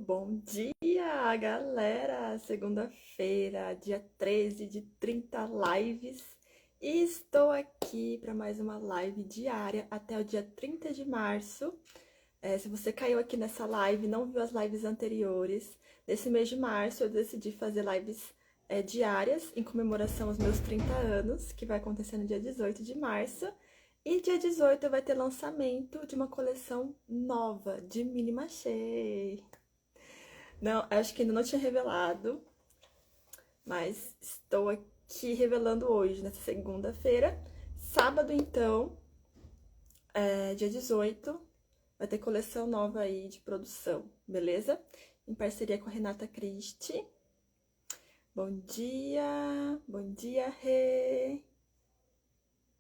Bom dia, galera! Segunda-feira, dia 13 de 30 lives. E estou aqui para mais uma live diária até o dia 30 de março. Se você caiu aqui nessa live e não viu as lives anteriores, nesse mês de março eu decidi fazer lives diárias em comemoração aos meus 30 anos, que vai acontecer no dia 18 de março. E dia 18 vai ter lançamento de uma coleção nova de mini machê. Não, acho que ainda não tinha revelado, mas estou aqui revelando hoje, nessa segunda-feira. Sábado, então, dia 18, vai ter coleção nova aí de produção, beleza? Em parceria com a Renata Christie. Bom dia, Rê!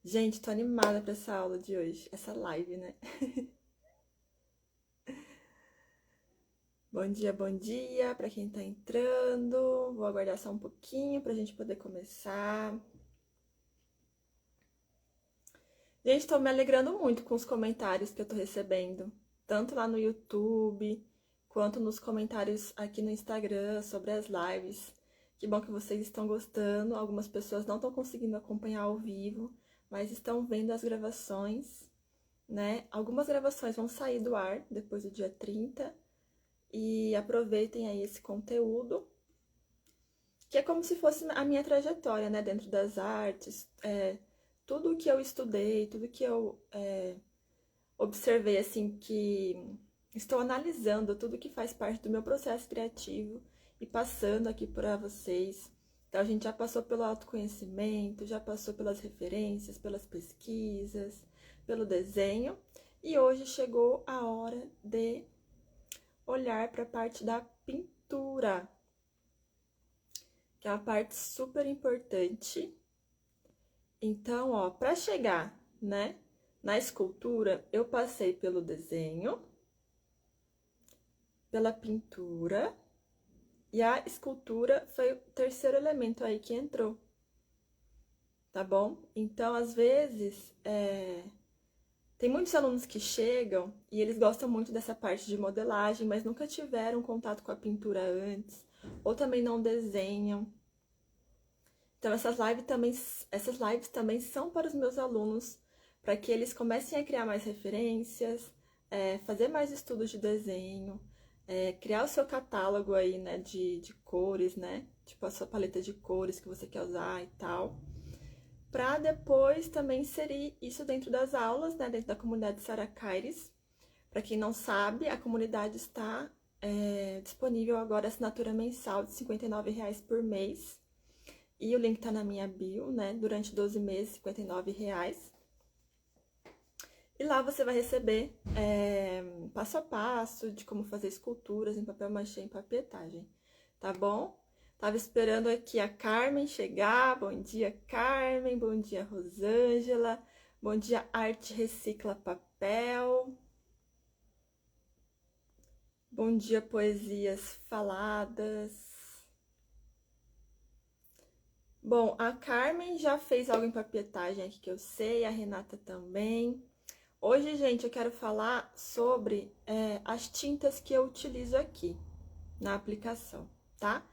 Gente, tô animada pra essa aula de hoje, essa live, né? Bom dia para quem tá entrando. Vou aguardar só um pouquinho pra gente poder começar. Gente, tô me alegrando muito com os comentários que eu tô recebendo, tanto lá no YouTube, quanto nos comentários aqui no Instagram sobre as lives. Que bom que vocês estão gostando. Algumas pessoas não estão conseguindo acompanhar ao vivo, mas estão vendo as gravações, né? Algumas gravações vão sair do ar depois do dia 30. E aproveitem aí esse conteúdo, que é como se fosse a minha trajetória, né, dentro das artes, tudo que eu estudei, tudo que eu observei, assim, que estou analisando, tudo que faz parte do meu processo criativo e passando aqui para vocês. Então, a gente já passou pelo autoconhecimento, já passou pelas referências, pelas pesquisas, pelo desenho, e hoje chegou a hora de olhar para a parte da pintura, que é uma parte super importante. Então, ó, para chegar, né, na escultura, eu passei pelo desenho, pela pintura, e a escultura foi o terceiro elemento aí que entrou, tá bom? Então, às vezes, tem muitos alunos que chegam e eles gostam muito dessa parte de modelagem, mas nunca tiveram contato com a pintura antes, ou também não desenham. Então, essas lives também são para os meus alunos, para que eles comecem a criar mais referências, fazer mais estudos de desenho, criar o seu catálogo aí, né, de cores, né? Tipo, a sua paleta de cores que você quer usar e tal. Para depois também inserir isso dentro das aulas, né, dentro da comunidade Sarah Caires. Para quem não sabe, a comunidade está disponível agora, assinatura mensal de R$ 59,00 por mês. E o link tá na minha bio, né? Durante 12 meses, R$ 59,00. E lá você vai receber passo a passo de como fazer esculturas em papel machê e papietagem, tá bom? Tava esperando aqui a Carmen chegar. Bom dia, Carmen. Bom dia, Rosângela. Bom dia, Arte Recicla Papel. Bom dia, Poesias Faladas. Bom, a Carmen já fez algo em papietagem aqui que eu sei, a Renata também. Hoje, gente, eu quero falar sobre as tintas que eu utilizo aqui na aplicação, tá?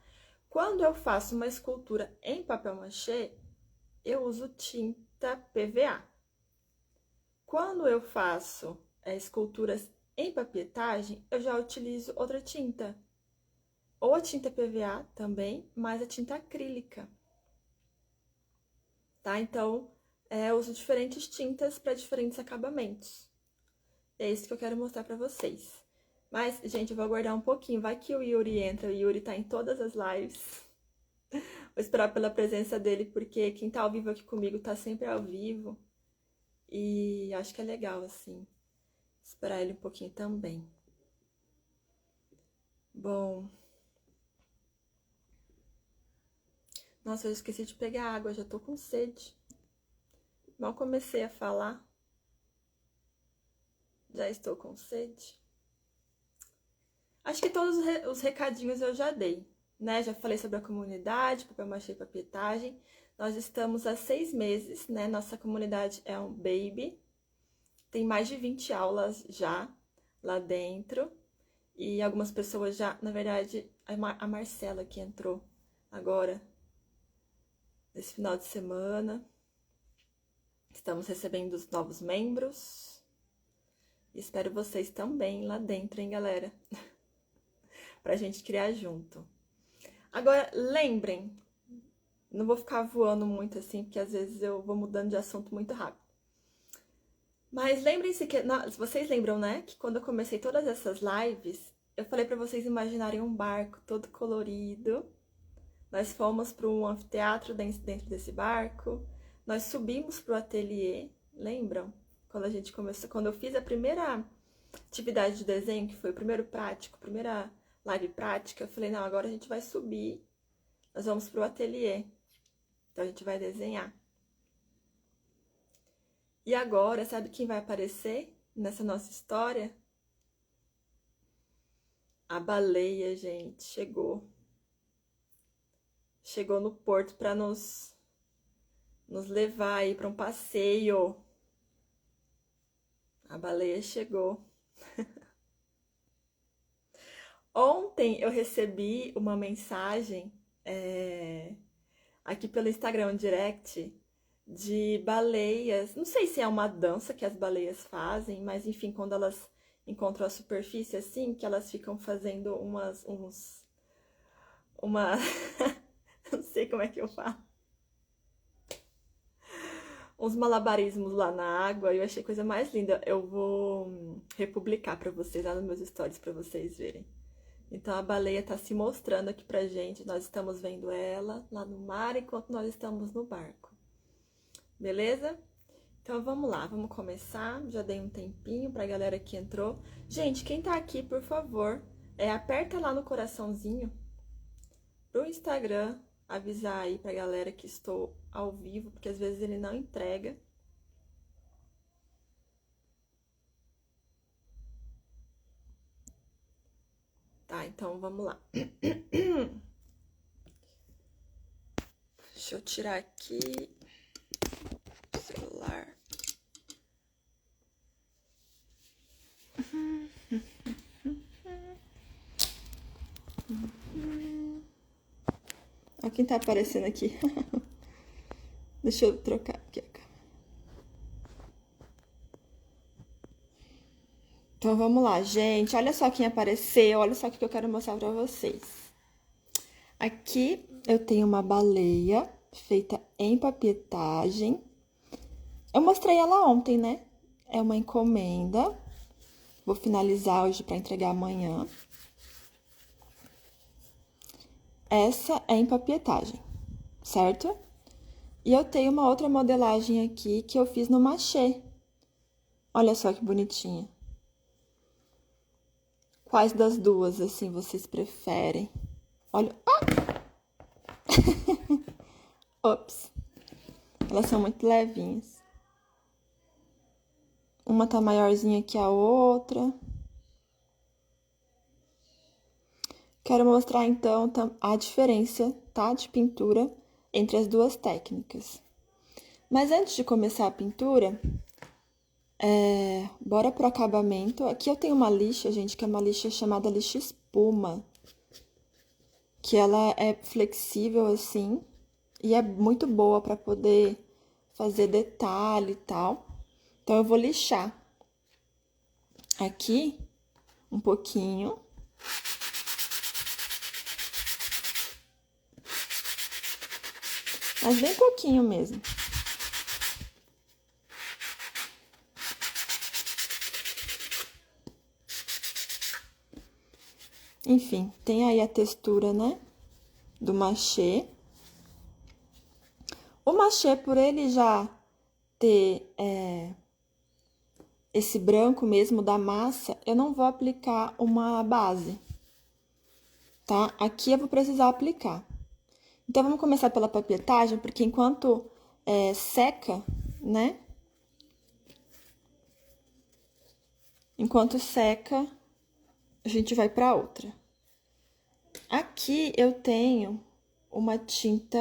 Quando eu faço uma escultura em papel machê, eu uso tinta PVA. Quando eu faço esculturas em papietagem, eu já utilizo outra tinta. Ou a tinta PVA também, mas a tinta acrílica. Tá? Então, eu uso diferentes tintas para diferentes acabamentos. É isso que eu quero mostrar para vocês. Mas, gente, eu vou aguardar um pouquinho. Vai que o Yuri entra. O Yuri tá em todas as lives. Vou esperar pela presença dele, porque quem tá ao vivo aqui comigo tá sempre ao vivo. E acho que é legal, assim, esperar ele um pouquinho também. Bom. Nossa, eu esqueci de pegar água, já tô com sede. Mal comecei a falar, já estou com sede. Acho que todos os recadinhos eu já dei, né? Já falei sobre a comunidade, papel machê e papietagem. Nós estamos há 6 meses, né? Nossa comunidade é um baby. Tem mais de 20 aulas já lá dentro. E algumas pessoas já, na verdade, a Marcela que entrou agora, nesse final de semana. Estamos recebendo os novos membros. Espero vocês também lá dentro, hein, galera? Pra gente criar junto. Agora, lembrem, não vou ficar voando muito assim, porque às vezes eu vou mudando de assunto muito rápido. Mas lembrem-se que, vocês lembram, né, que quando eu comecei todas essas lives, eu falei pra vocês imaginarem um barco todo colorido. Nós fomos para um anfiteatro dentro desse barco. Nós subimos pro ateliê, lembram? Quando a gente começou, quando eu fiz a primeira atividade de desenho, que foi o primeiro prático, primeira live prática, eu falei, não, agora a gente vai subir, nós vamos pro ateliê. Então a gente vai desenhar. E agora, sabe quem vai aparecer nessa nossa história? A baleia, gente, chegou. Chegou no porto para nos levar aí para um passeio. A baleia chegou. Ontem eu recebi uma mensagem aqui pelo Instagram Direct de baleias. Não sei se é uma dança que as baleias fazem, mas enfim, quando elas encontram a superfície assim, que elas ficam fazendo uma não sei como é que eu falo. Uns malabarismos lá na água, e eu achei a coisa mais linda. Eu vou republicar pra vocês lá nos meus stories pra vocês verem. Então a baleia tá se mostrando aqui pra gente, nós estamos vendo ela lá no mar enquanto nós estamos no barco. Beleza? Então vamos lá, vamos começar. Já dei um tempinho pra galera que entrou. Gente, quem tá aqui, por favor, aperta lá no coraçãozinho pro Instagram avisar aí pra galera que estou ao vivo, porque às vezes ele não entrega. Tá, então vamos lá. Deixa eu tirar aqui o celular. Olha quem tá aparecendo aqui. Deixa eu trocar aqui a câmera. Então vamos lá, gente. Olha só quem apareceu. Olha só o que eu quero mostrar pra vocês. Aqui eu tenho uma baleia feita em papietagem. Eu mostrei ela ontem, né? É uma encomenda. Vou finalizar hoje para entregar amanhã. Essa é em papietagem, certo? E eu tenho uma outra modelagem aqui que eu fiz no machê. Olha só que bonitinha. Quais das duas, assim, vocês preferem? Olha... Ops. Elas são muito levinhas. Uma tá maiorzinha que a outra. Quero mostrar, então, a diferença, tá? De pintura entre as duas técnicas. Mas antes de começar a pintura, bora pro acabamento. Aqui eu tenho uma lixa, gente, que é uma lixa chamada lixa espuma. Que ela é flexível, assim, e é muito boa para poder fazer detalhe e tal. Então, eu vou lixar aqui um pouquinho. Mas bem pouquinho mesmo. Enfim, tem aí a textura, né, do machê. O machê, por ele já ter esse branco mesmo da massa, eu não vou aplicar uma base, tá? Aqui eu vou precisar aplicar. Então, vamos começar pela papietagem, porque enquanto seca, né? Enquanto seca, a gente vai para outra. Aqui eu tenho uma tinta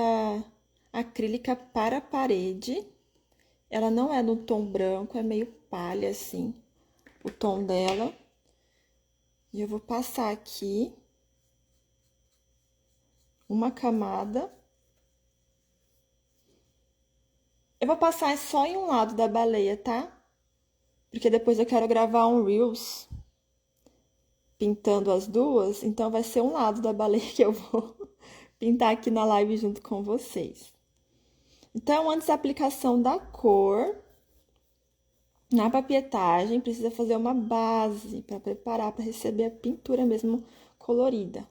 acrílica para parede. Ela não é no tom branco, é meio palha, assim, o tom dela. E eu vou passar aqui uma camada. Eu vou passar só em um lado da baleia, tá? Porque depois eu quero gravar um Reels pintando as duas, então vai ser um lado da baleia que eu vou pintar aqui na live junto com vocês. Então, antes da aplicação da cor, na papietagem, precisa fazer uma base para preparar para receber a pintura mesmo colorida.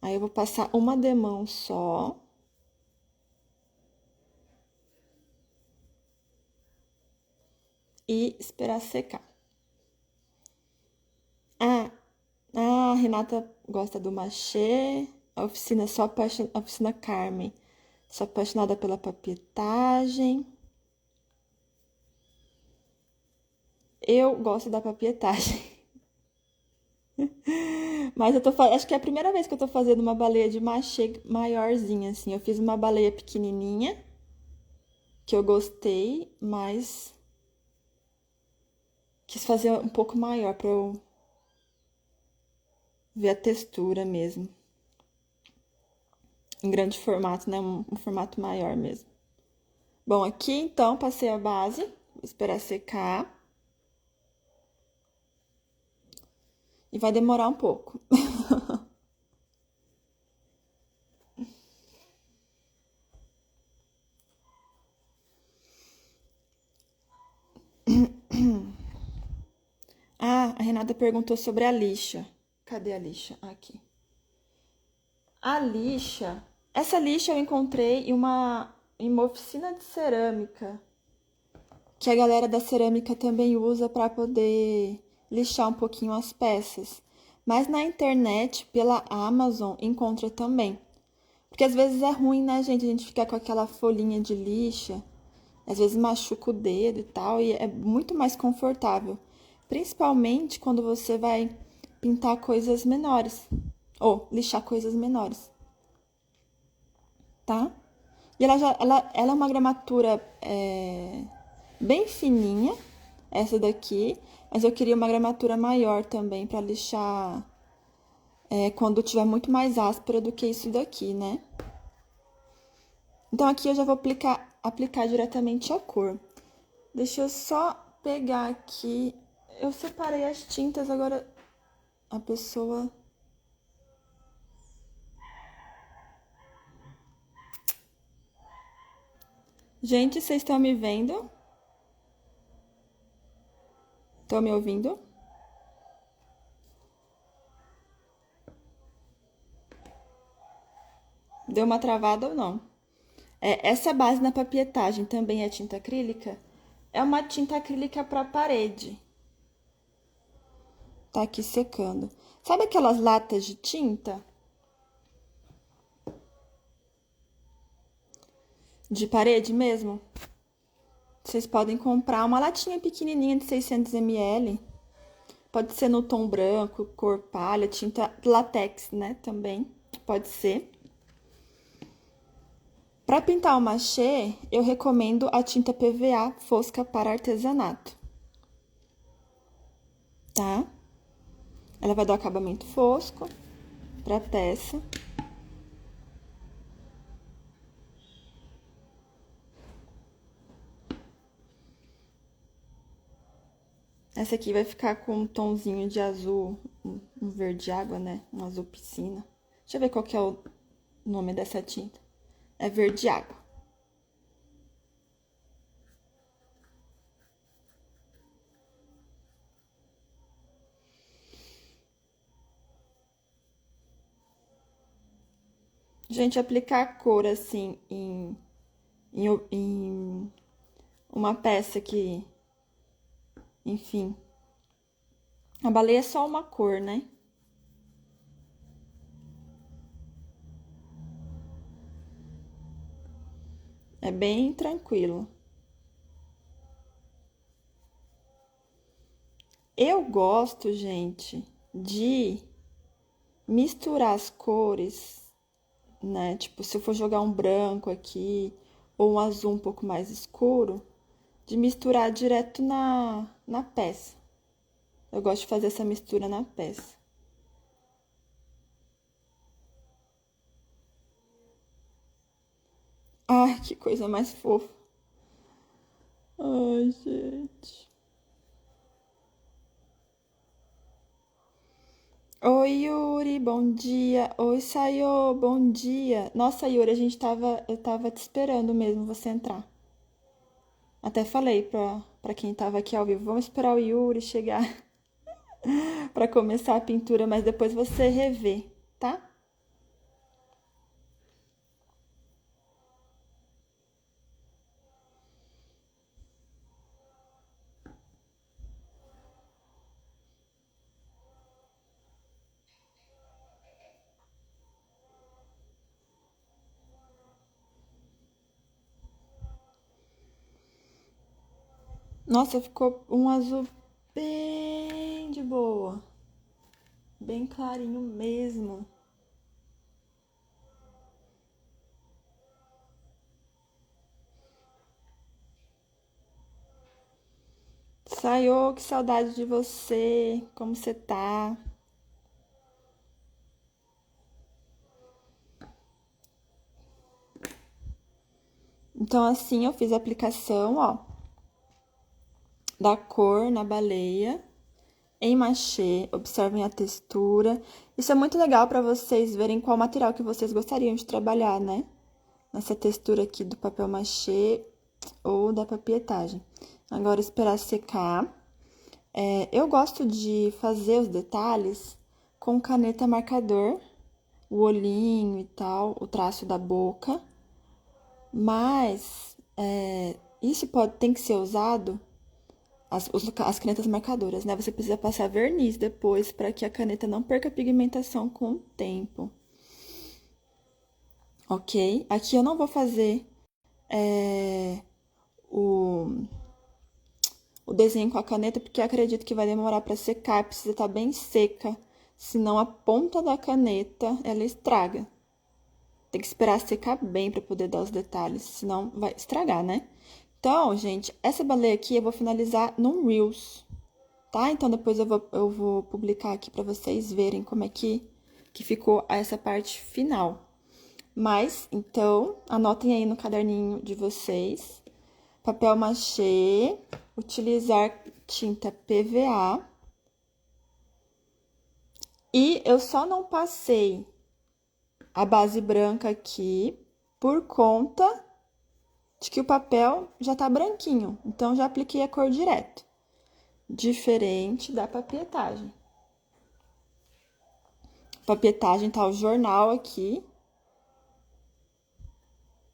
Aí eu vou passar uma demão só. E esperar secar. A Renata gosta do machê. A oficina a oficina Carmen. Sou apaixonada pela papietagem. Eu gosto da papietagem. Mas acho que é a primeira vez que eu tô fazendo uma baleia de machê maiorzinha, assim. Eu fiz uma baleia pequenininha, que eu gostei, mas quis fazer um pouco maior pra eu ver a textura mesmo. Em grande formato, né? Um formato maior mesmo. Bom, aqui então passei a base, vou esperar secar. E vai demorar um pouco. Ah, a Renata perguntou sobre a lixa. Cadê a lixa? Aqui. A lixa. Essa lixa eu encontrei em uma oficina de cerâmica. Que a galera da cerâmica também usa para poder lixar um pouquinho as peças. Mas na internet, pela Amazon, encontra também. Porque às vezes é ruim, né, gente? A gente ficar com aquela folhinha de lixa. Às vezes machuca o dedo e tal, e é muito mais confortável. Principalmente quando você vai pintar coisas menores. Ou lixar coisas menores. Tá? E ela é uma gramatura bem fininha, essa daqui. Mas eu queria uma gramatura maior também para lixar quando tiver muito mais áspera do que isso daqui, né? Então aqui eu já vou aplicar diretamente a cor. Deixa eu só pegar aqui. Eu separei as tintas, agora a pessoa. Gente, vocês estão me vendo? Estão me ouvindo? Deu uma travada ou não? Essa base na papietagem também é tinta acrílica? É uma tinta acrílica para parede. Tá aqui secando. Sabe aquelas latas de tinta? De parede mesmo? Vocês podem comprar uma latinha pequenininha de 600 ml. Pode ser no tom branco, cor palha, tinta látex, né? Também pode ser. Para pintar o machê, eu recomendo a tinta PVA fosca para artesanato. Tá? Ela vai dar acabamento fosco para a peça. Essa aqui vai ficar com um tomzinho de azul, um verde água, né? Um azul piscina. Deixa eu ver qual que é o nome dessa tinta. É verde água. Gente, aplicar a cor assim em uma peça que, enfim, a baleia é só uma cor, né? É bem tranquilo. Eu gosto, gente, de misturar as cores, né? Tipo, se eu for jogar um branco aqui ou um azul um pouco mais escuro, de misturar direto na peça. Eu gosto de fazer essa mistura na peça. Ai, que coisa mais fofa. Ai, gente. Oi, Yuri, bom dia. Oi, Sayo, bom dia. Nossa, Yuri, eu tava te esperando mesmo você entrar. Até falei pra quem tava aqui ao vivo, vamos esperar o Yuri chegar pra começar a pintura, mas depois você revê, tá? Nossa, ficou um azul bem de boa, bem clarinho mesmo. Sayo, que saudade de você. Como você tá? Então, assim, eu fiz a aplicação, ó, da cor na baleia, em machê. Observem a textura. Isso é muito legal para vocês verem qual material que vocês gostariam de trabalhar, né? Nessa textura aqui do papel machê ou da papietagem. Agora, esperar secar. Eu gosto de fazer os detalhes com caneta marcador, o olhinho e tal, o traço da boca, mas isso tem que ser usado, as canetas marcadoras, né? Você precisa passar verniz depois para que a caneta não perca pigmentação com o tempo, ok? Aqui eu não vou fazer é, o, o desenho com a caneta, porque eu acredito que vai demorar para secar, precisa estar bem seca, senão a ponta da caneta ela estraga. Tem que esperar secar bem para poder dar os detalhes, senão vai estragar, né? Então, gente, essa baleia aqui eu vou finalizar num Reels, tá? Então depois eu vou publicar aqui para vocês verem como é que ficou essa parte final. Mas, então, anotem aí no caderninho de vocês. Papel machê, utilizar tinta PVA. E eu só não passei a base branca aqui por conta de que o papel já tá branquinho. Então, já apliquei a cor direto. Diferente da papietagem. Papietagem tá o jornal aqui.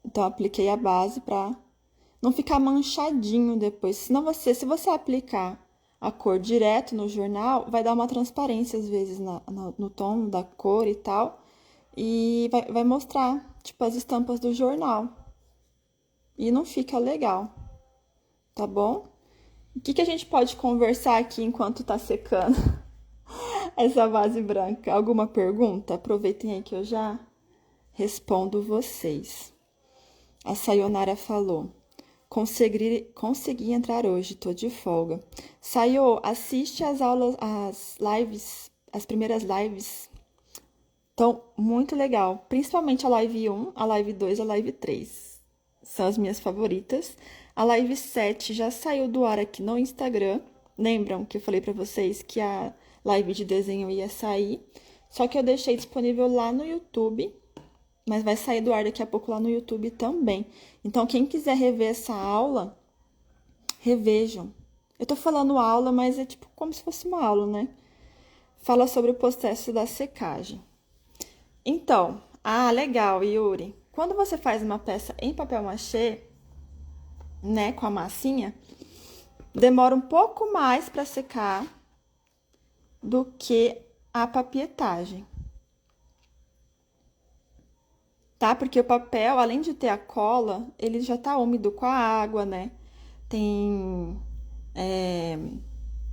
Então, apliquei a base pra não ficar manchadinho depois. Senão se você aplicar a cor direto no jornal, vai dar uma transparência às vezes no tom da cor e tal. E vai mostrar, tipo, as estampas do jornal. E não fica legal, tá bom? O que a gente pode conversar aqui enquanto tá secando essa base branca? Alguma pergunta? Aproveitem aí que eu já respondo vocês. A Sayonara falou: consegui entrar hoje, tô de folga. Sayo, assiste as aulas, as lives, as primeiras lives. Então, muito legal. Principalmente a live 1, a live 2, a live 3. São as minhas favoritas. A live 7 já saiu do ar aqui no Instagram. Lembram que eu falei pra vocês que a live de desenho ia sair? Só que eu deixei disponível lá no YouTube, mas vai sair do ar daqui a pouco lá no YouTube também. Então, quem quiser rever essa aula, revejam. Eu tô falando aula, mas é tipo como se fosse uma aula, né? Fala sobre o processo da secagem. Então, legal, Yuri. Quando você faz uma peça em papel machê, né, com a massinha, demora um pouco mais para secar do que a papietagem. Tá? Porque o papel, além de ter a cola, ele já tá úmido com a água, né? Tem, é,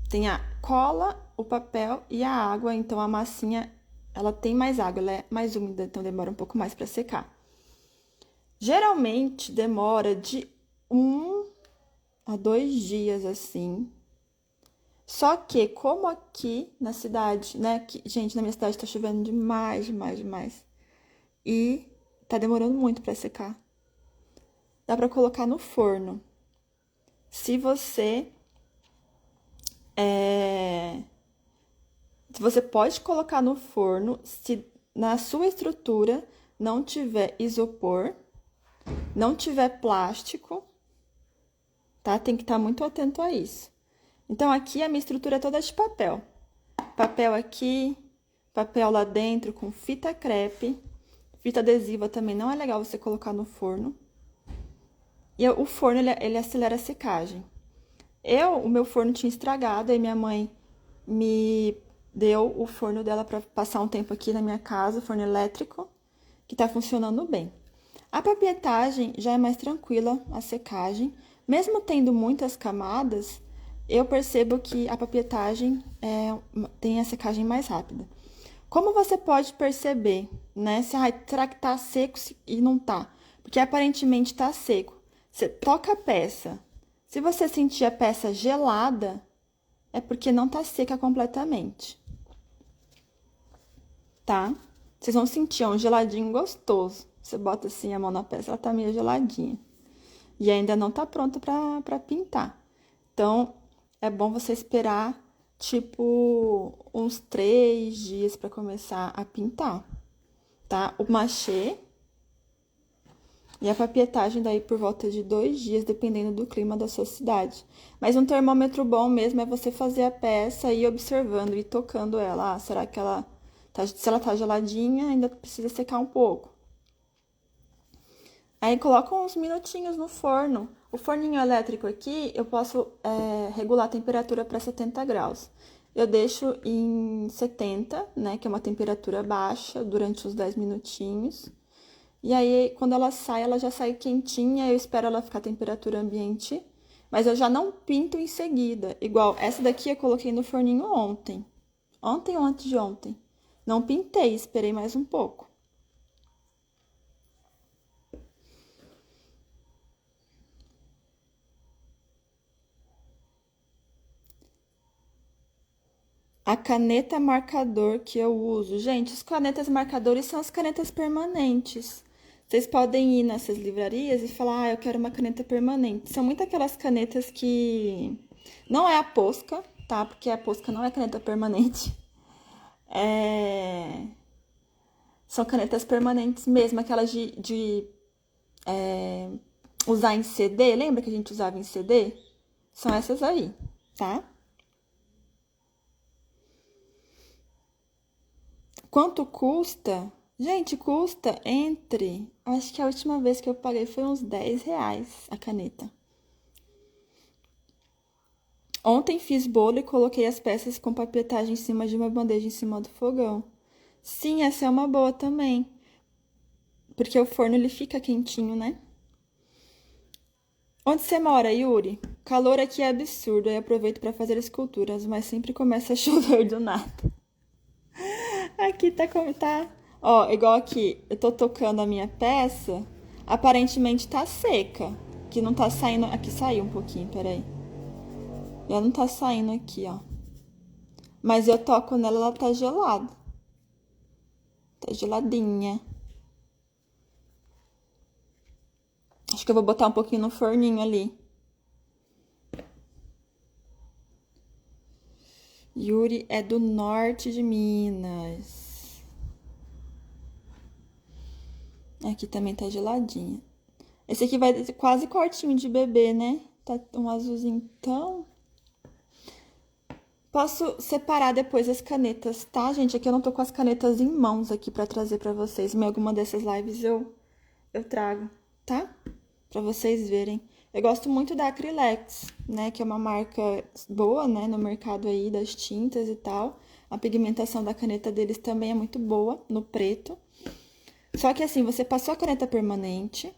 tem a cola, o papel e a água, então a massinha, ela tem mais água, ela é mais úmida, então demora um pouco mais para secar. Geralmente demora de 1 a 2 dias assim Só que, como aqui na cidade, né? Gente, na minha cidade tá chovendo demais, demais, demais. E tá demorando muito pra secar. Dá pra colocar no forno. Se você é, se você pode colocar no forno, se na sua estrutura não tiver isopor, não tiver plástico, tá? Tem que estar muito atento a isso. Então aqui a minha estrutura é toda de papel. Papel aqui, papel lá dentro com fita crepe. Fita adesiva também não é legal você colocar no forno. E o forno, ele acelera a secagem. O meu forno tinha estragado, aí minha mãe me deu o forno dela para passar um tempo aqui na minha casa, forno elétrico, que tá funcionando bem. A papietagem já é mais tranquila, a secagem. Mesmo tendo muitas camadas, eu percebo que a papietagem tem a secagem mais rápida. Como você pode perceber, né? Será que tá seco e não tá? Porque aparentemente tá seco. Você toca a peça. Se você sentir a peça gelada, é porque não tá seca completamente, tá? Vocês vão sentir um geladinho gostoso. Você bota assim a mão na peça, ela tá meio geladinha. E ainda não tá pronta pra pintar. Então, é bom você esperar, tipo, uns 3 dias pra começar a pintar, tá? O machê e a papietagem daí por volta de 2 dias, dependendo do clima da sua cidade. Mas um termômetro bom mesmo é você fazer a peça e ir observando e tocando ela. Ah, será que ela tá, se ela tá geladinha, ainda precisa secar um pouco. Aí coloca uns minutinhos no forno. O forninho elétrico aqui, eu posso regular a temperatura para 70 graus. Eu deixo em 70, né, que é uma temperatura baixa, durante uns 10 minutinhos. E aí, quando ela já sai quentinha, eu espero ela ficar a temperatura ambiente. Mas eu já não pinto em seguida. Igual, essa daqui eu coloquei no forninho ontem. Ontem ou antes de ontem. Não pintei, esperei mais um pouco. A caneta marcador que eu uso. Gente, as canetas marcadores são as canetas permanentes. Vocês podem ir nessas livrarias e falar, ah, eu quero uma caneta permanente. São muito aquelas canetas que não é a Posca, tá? Porque a Posca não é caneta permanente. É, são canetas permanentes mesmo, aquelas de usar em CD. Lembra que a gente usava em CD? São essas aí, tá? Quanto custa? Gente, custa entre. Acho que a última vez que eu paguei foi uns R$ 10 a caneta. Ontem fiz bolo e coloquei as peças com papietagem em cima de uma bandeja em cima do fogão. Sim, essa é uma boa também. Porque o forno ele fica quentinho, né? Onde você mora, Yuri? Calor aqui é absurdo, aí aproveito para fazer esculturas, mas sempre começa a chover do nada. Aqui tá como tá. Ó, igual aqui, eu tô tocando a minha peça, aparentemente tá seca. Que não tá saindo. Aqui saiu um pouquinho, peraí. Já não tá saindo aqui, ó. Mas eu toco nela, ela tá gelada. Tá geladinha. Acho que eu vou botar um pouquinho no forninho ali. Yuri é do norte de Minas. Aqui também tá geladinha. Esse aqui vai quase quartinho de bebê, né? Tá um azulzinho tão. Posso separar depois as canetas, tá, gente? Aqui eu não tô com as canetas em mãos aqui pra trazer pra vocês. Em alguma dessas lives eu trago, tá? Pra vocês verem. Eu gosto muito da Acrylex, né? Que é uma marca boa, né? No mercado aí das tintas e tal. A pigmentação da caneta deles também é muito boa no preto. Só que assim, você passou a caneta permanente,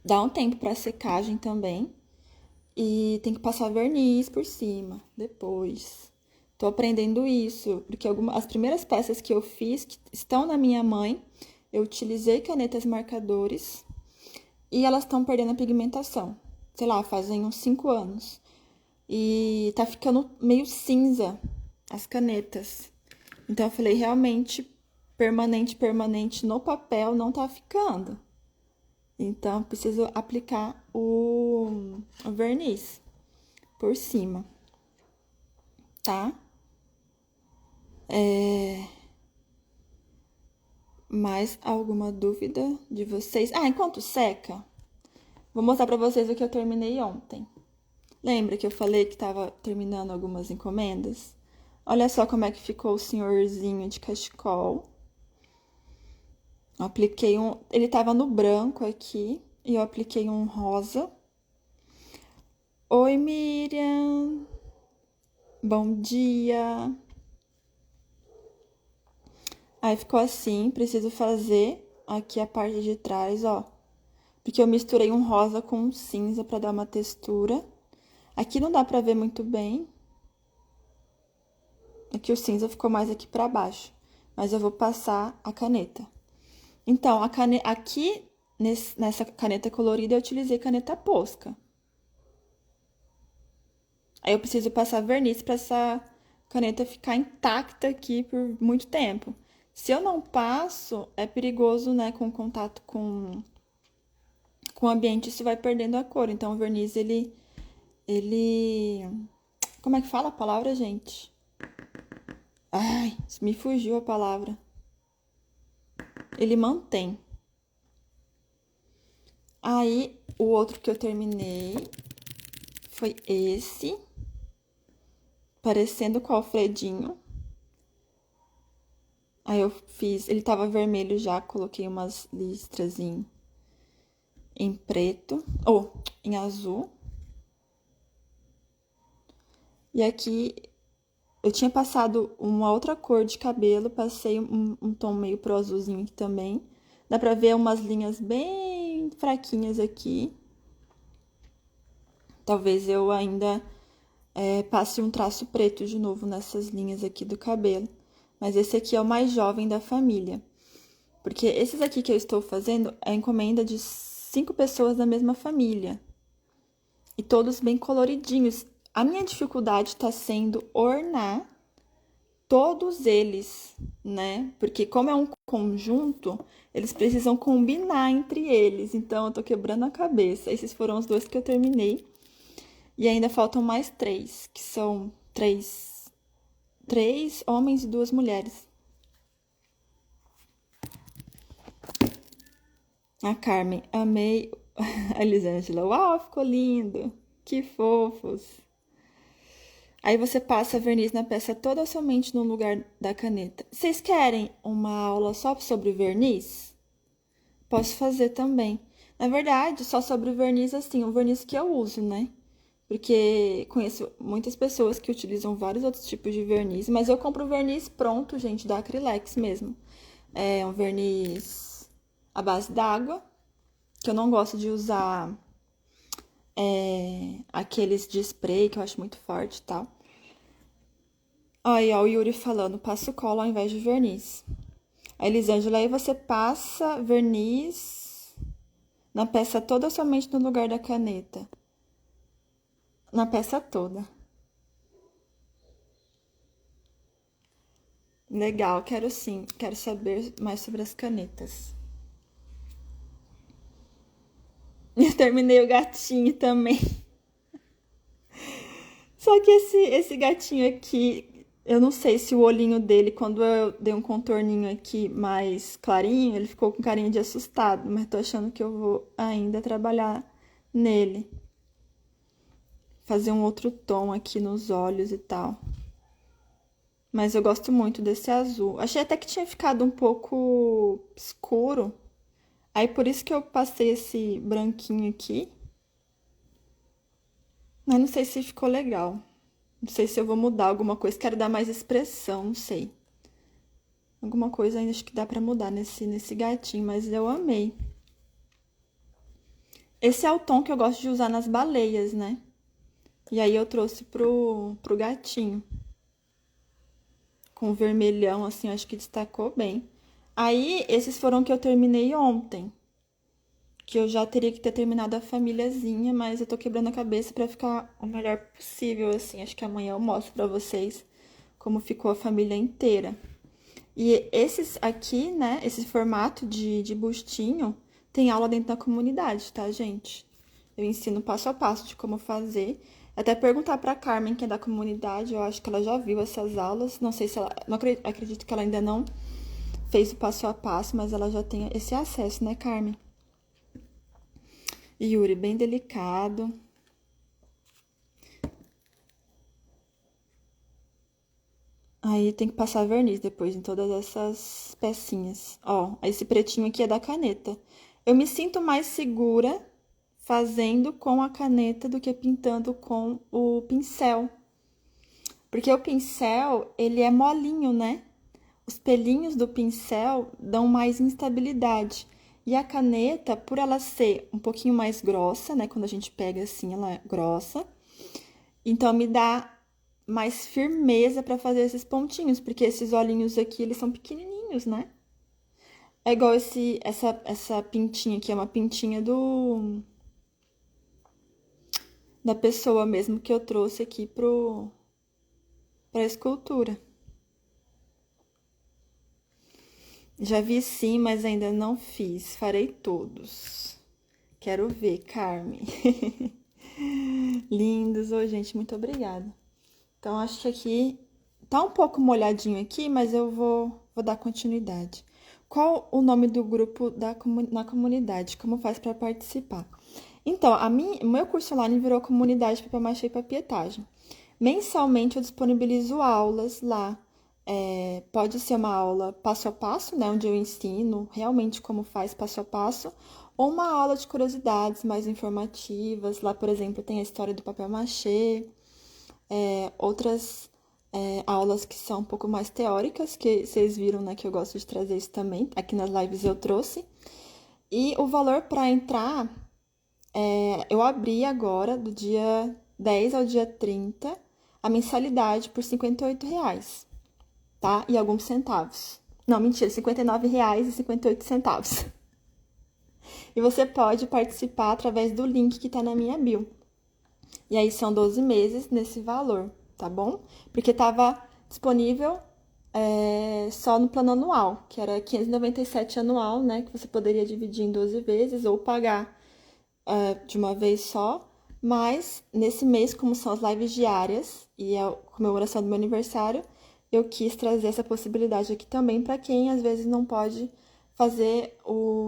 dá um tempo pra secagem também. E tem que passar verniz por cima, depois. Tô aprendendo isso, porque as primeiras peças que eu fiz, que estão na minha mãe, eu utilizei canetas marcadores e elas estão perdendo a pigmentação. Sei lá, fazem uns 5 anos. e tá ficando meio cinza as canetas. Então eu falei, realmente, permanente no papel não tá ficando. Então eu preciso aplicar o verniz por cima, tá? Mais alguma dúvida de vocês? Ah, enquanto seca, vou mostrar pra vocês o que eu terminei ontem. Lembra que eu falei que tava terminando algumas encomendas? Olha só como é que ficou o senhorzinho de cachecol. Eu apliquei ele tava no branco aqui e eu apliquei um rosa. Oi, Miriam. Bom dia. Aí ficou assim, preciso fazer aqui a parte de trás, ó. Porque eu misturei um rosa com um cinza pra dar uma textura. Aqui não dá pra ver muito bem. Aqui o cinza ficou mais aqui pra baixo. Mas eu vou passar a caneta. Então, aqui nessa caneta colorida eu utilizei caneta Posca. Aí eu preciso passar verniz pra essa caneta ficar intacta aqui por muito tempo. Se eu não passo, é perigoso, né, com contato com o ambiente, isso vai perdendo a cor. Então, o verniz, ele... Como é que fala a palavra, gente? Ai, me fugiu a palavra. Ele mantém. Aí, o outro que eu terminei foi esse. Parecendo com o Alfredinho. Aí eu fiz... Ele tava vermelho já, coloquei umas listras em preto. Ou em azul. E aqui eu tinha passado uma outra cor de cabelo, passei um tom meio pro azulzinho aqui também. Dá pra ver umas linhas bem fraquinhas aqui. Talvez eu ainda passe um traço preto de novo nessas linhas aqui do cabelo. Mas esse aqui é o mais jovem da família. Porque esses aqui que eu estou fazendo é encomenda de 5 pessoas da mesma família. E todos bem coloridinhos. A minha dificuldade tá sendo ornar todos eles, né? Porque como é um conjunto, eles precisam combinar entre eles. Então eu tô quebrando a cabeça. Esses foram os 2 que eu terminei. E ainda faltam mais 3, que são três homens e 2 mulheres. A Carmen, amei. A Elisângela, uau, ficou lindo. Que fofos. Aí você passa verniz na peça toda somente no lugar da caneta. Vocês querem uma aula só sobre verniz? Posso fazer também. Na verdade, só sobre verniz, assim, o verniz que eu uso, né? Porque conheço muitas pessoas que utilizam vários outros tipos de verniz, mas eu compro verniz pronto, gente, da Acrylex mesmo. É um verniz à base d'água, que eu não gosto de usar aqueles de spray, que eu acho muito forte e tal. Aí, ó, o Yuri falando, passa o cola ao invés de verniz. A Elisângela, aí você passa verniz na peça toda ou somente no lugar da caneta? Na peça toda. Legal, quero sim. Quero saber mais sobre as canetas. Eu terminei o gatinho também. Só que esse gatinho aqui, eu não sei se o olhinho dele, quando eu dei um contorninho aqui mais clarinho, ele ficou com carinha de assustado, mas tô achando que eu vou ainda trabalhar nele. Fazer um outro tom aqui nos olhos e tal. Mas eu gosto muito desse azul. Achei até que tinha ficado um pouco escuro. Aí por isso que eu passei esse branquinho aqui. Mas não sei se ficou legal. Não sei se eu vou mudar alguma coisa. Quero dar mais expressão, não sei. Alguma coisa ainda acho que dá pra mudar nesse gatinho, mas eu amei. Esse é o tom que eu gosto de usar nas baleias, né? E aí eu trouxe pro gatinho. Com vermelhão, assim, acho que destacou bem. Aí, esses foram que eu terminei ontem. que eu já teria que ter terminado a famíliazinha, mas eu tô quebrando a cabeça pra ficar o melhor possível, assim. Acho que amanhã eu mostro pra vocês como ficou a família inteira. E esses aqui, né, esse formato de bustinho, tem aula dentro da comunidade, tá, gente? Eu ensino passo a passo de como fazer. Até perguntar pra Carmen, que é da comunidade, eu acho que ela já viu essas aulas. Não sei se ela. Não acredito que ela ainda não fez o passo a passo, mas ela já tem esse acesso, né, Carmen? Yuri, bem delicado. Aí tem que passar verniz depois em todas essas pecinhas. Ó, esse pretinho aqui é da caneta. Eu me sinto mais segura fazendo com a caneta do que pintando com o pincel. Porque o pincel, ele é molinho, né? Os pelinhos do pincel dão mais instabilidade. E a caneta, por ela ser um pouquinho mais grossa, né? Quando a gente pega assim, ela é grossa. Então, me dá mais firmeza para fazer esses pontinhos, porque esses olhinhos aqui, eles são pequenininhos, né? É igual essa pintinha aqui, é uma pintinha da pessoa mesmo que eu trouxe aqui pra escultura. Já vi sim, mas ainda não fiz. Farei todos. Quero ver, Carmen. Lindos, ô gente, muito obrigada. Então, acho que aqui tá um pouco molhadinho aqui, mas eu vou dar continuidade. Qual o nome do grupo na comunidade? Como faz para participar? Então, o meu curso online virou comunidade Papel-Machê e Papietagem. Mensalmente eu disponibilizo aulas lá. Pode ser uma aula passo a passo, né, onde eu ensino realmente como faz passo a passo, ou uma aula de curiosidades mais informativas. Lá, por exemplo, tem a história do papel-machê, outras aulas que são um pouco mais teóricas, que vocês viram, né, que eu gosto de trazer isso também. Aqui nas lives eu trouxe. E o valor para entrar, eu abri agora, do dia 10 ao dia 30, a mensalidade por R$ 58, tá? E alguns centavos. Não, mentira, R$ 59,58. E você pode participar através do link que tá na minha bio. E aí são 12 meses nesse valor, tá bom? Porque tava disponível só no plano anual, que era 597 anual, né? Que você poderia dividir em 12 vezes ou pagar de uma vez só. Mas nesse mês, como são as lives diárias e a comemoração do meu aniversário, eu quis trazer essa possibilidade aqui também para quem às vezes não pode fazer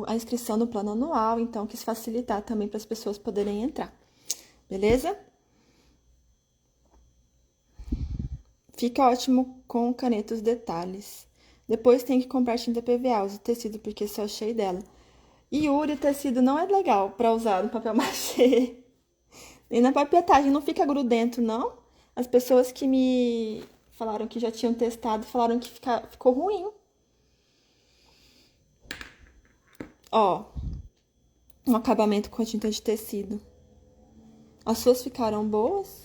a inscrição no plano anual, então quis facilitar também para as pessoas poderem entrar. Beleza? Fica ótimo com caneta os detalhes. Depois tem que comprar tinta PVA, uso tecido porque só achei dela. E Yuri, tecido não é legal para usar no papel machê. E na papietagem não fica grudento, não. As pessoas que me falaram que já tinham testado falaram que ficou ruim. Ó, um acabamento com a tinta de tecido. As suas ficaram boas?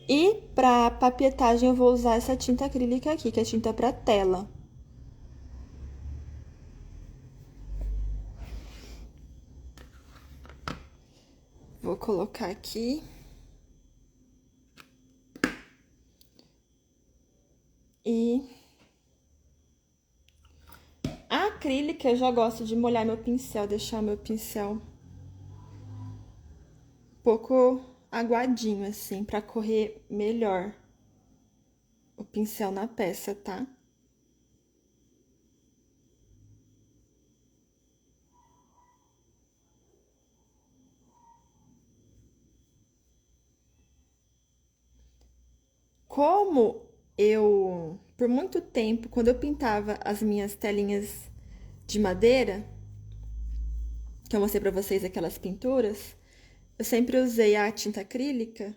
E pra papietagem eu vou usar essa tinta acrílica aqui, que é tinta pra tela. Vou colocar aqui. E a acrílica eu já gosto de molhar meu pincel, deixar meu pincel um pouco aguadinho assim, pra correr melhor o pincel na peça, tá? Como por muito tempo, quando eu pintava as minhas telinhas de madeira, que eu mostrei pra vocês aquelas pinturas, eu sempre usei a tinta acrílica.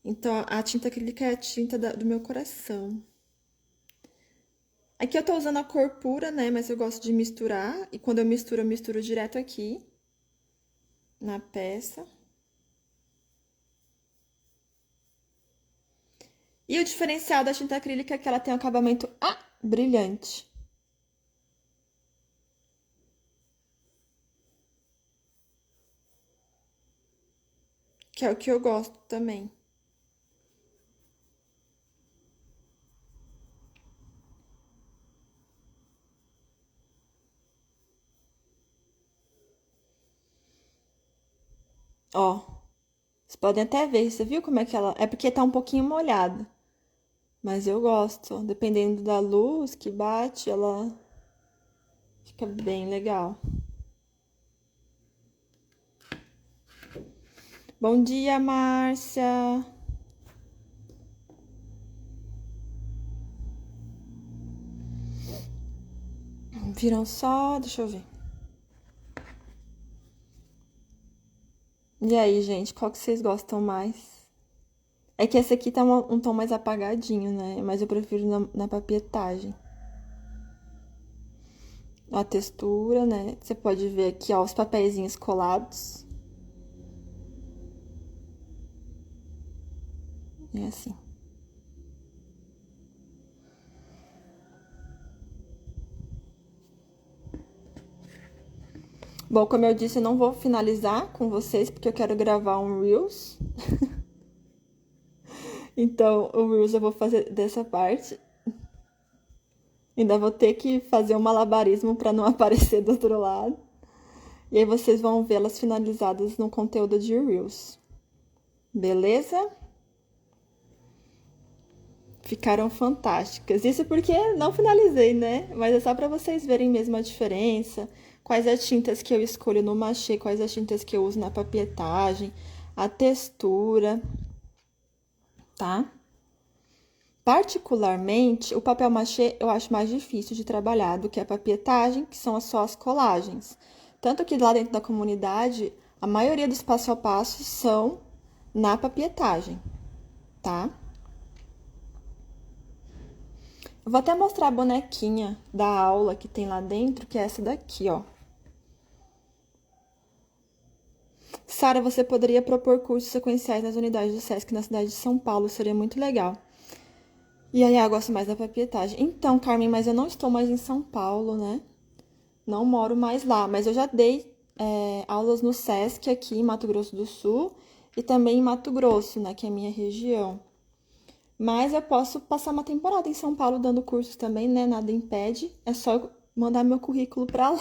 Então, a tinta acrílica é a tinta do meu coração. Aqui eu tô usando a cor pura, né? Mas eu gosto de misturar. E quando eu misturo direto aqui na peça. E o diferencial da tinta acrílica é que ela tem um acabamento brilhante. que é o que eu gosto também. Ó, vocês podem até ver, você viu como é que ela... É porque tá um pouquinho molhada, mas eu gosto. Dependendo da luz que bate, ela fica bem legal. Bom dia, Márcia. Viram só? Deixa eu ver. E aí, gente, qual que vocês gostam mais? É que esse aqui tá um tom mais apagadinho, né? Mas eu prefiro na papietagem. A textura, né? Você pode ver aqui, ó, os papeizinhos colados. É assim. Bom, como eu disse, eu não vou finalizar com vocês porque eu quero gravar um Reels. Então, o Reels eu vou fazer dessa parte. Ainda vou ter que fazer um malabarismo para não aparecer do outro lado. E aí vocês vão vê-las finalizadas no conteúdo de Reels. Beleza? Ficaram fantásticas. Isso porque não finalizei, né? Mas é só para vocês verem mesmo a diferença. Quais as tintas que eu escolho no machê, quais as tintas que eu uso na papietagem, a textura, tá? Particularmente, o papel machê eu acho mais difícil de trabalhar do que a papietagem, que são só as colagens. Tanto que lá dentro da comunidade, a maioria dos passo a passo são na papietagem, tá? Eu vou até mostrar a bonequinha da aula que tem lá dentro, que é essa daqui, ó. Sara, você poderia propor cursos sequenciais nas unidades do SESC na cidade de São Paulo, seria muito legal. E aí, eu gosto mais da papietagem. Então, Carmen, mas eu não estou mais em São Paulo, né? Não moro mais lá, mas eu já dei aulas no SESC aqui em Mato Grosso do Sul e também em Mato Grosso, né, que é a minha região. Mas eu posso passar uma temporada em São Paulo dando cursos também, né? Nada impede. É só eu mandar meu currículo pra lá.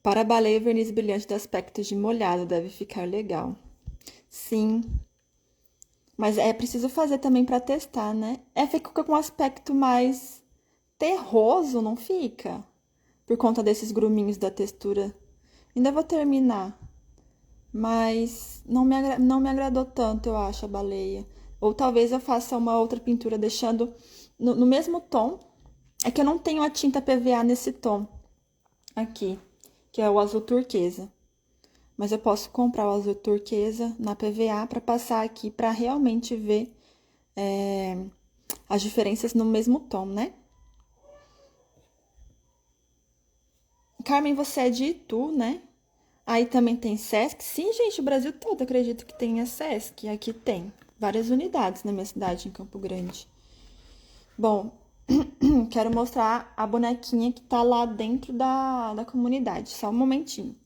Para a baleia, verniz brilhante de aspecto de molhado deve ficar legal. Sim, mas é preciso fazer também para testar, né? Fica com um aspecto mais terroso, não fica? Por conta desses gruminhos da textura. Ainda vou terminar, mas não me agradou tanto, eu acho, a baleia. Ou talvez eu faça uma outra pintura deixando no mesmo tom. É que eu não tenho a tinta PVA nesse tom aqui, que é o azul turquesa. Mas eu posso comprar o azul turquesa na PVA para passar aqui para realmente ver as diferenças no mesmo tom, né? Carmen, você é de Itu, né? Aí também tem Sesc? Sim, gente, o Brasil todo acredito que tenha Sesc. Aqui tem várias unidades na minha cidade, em Campo Grande. Bom, quero mostrar a bonequinha que tá lá dentro da comunidade. Só um momentinho.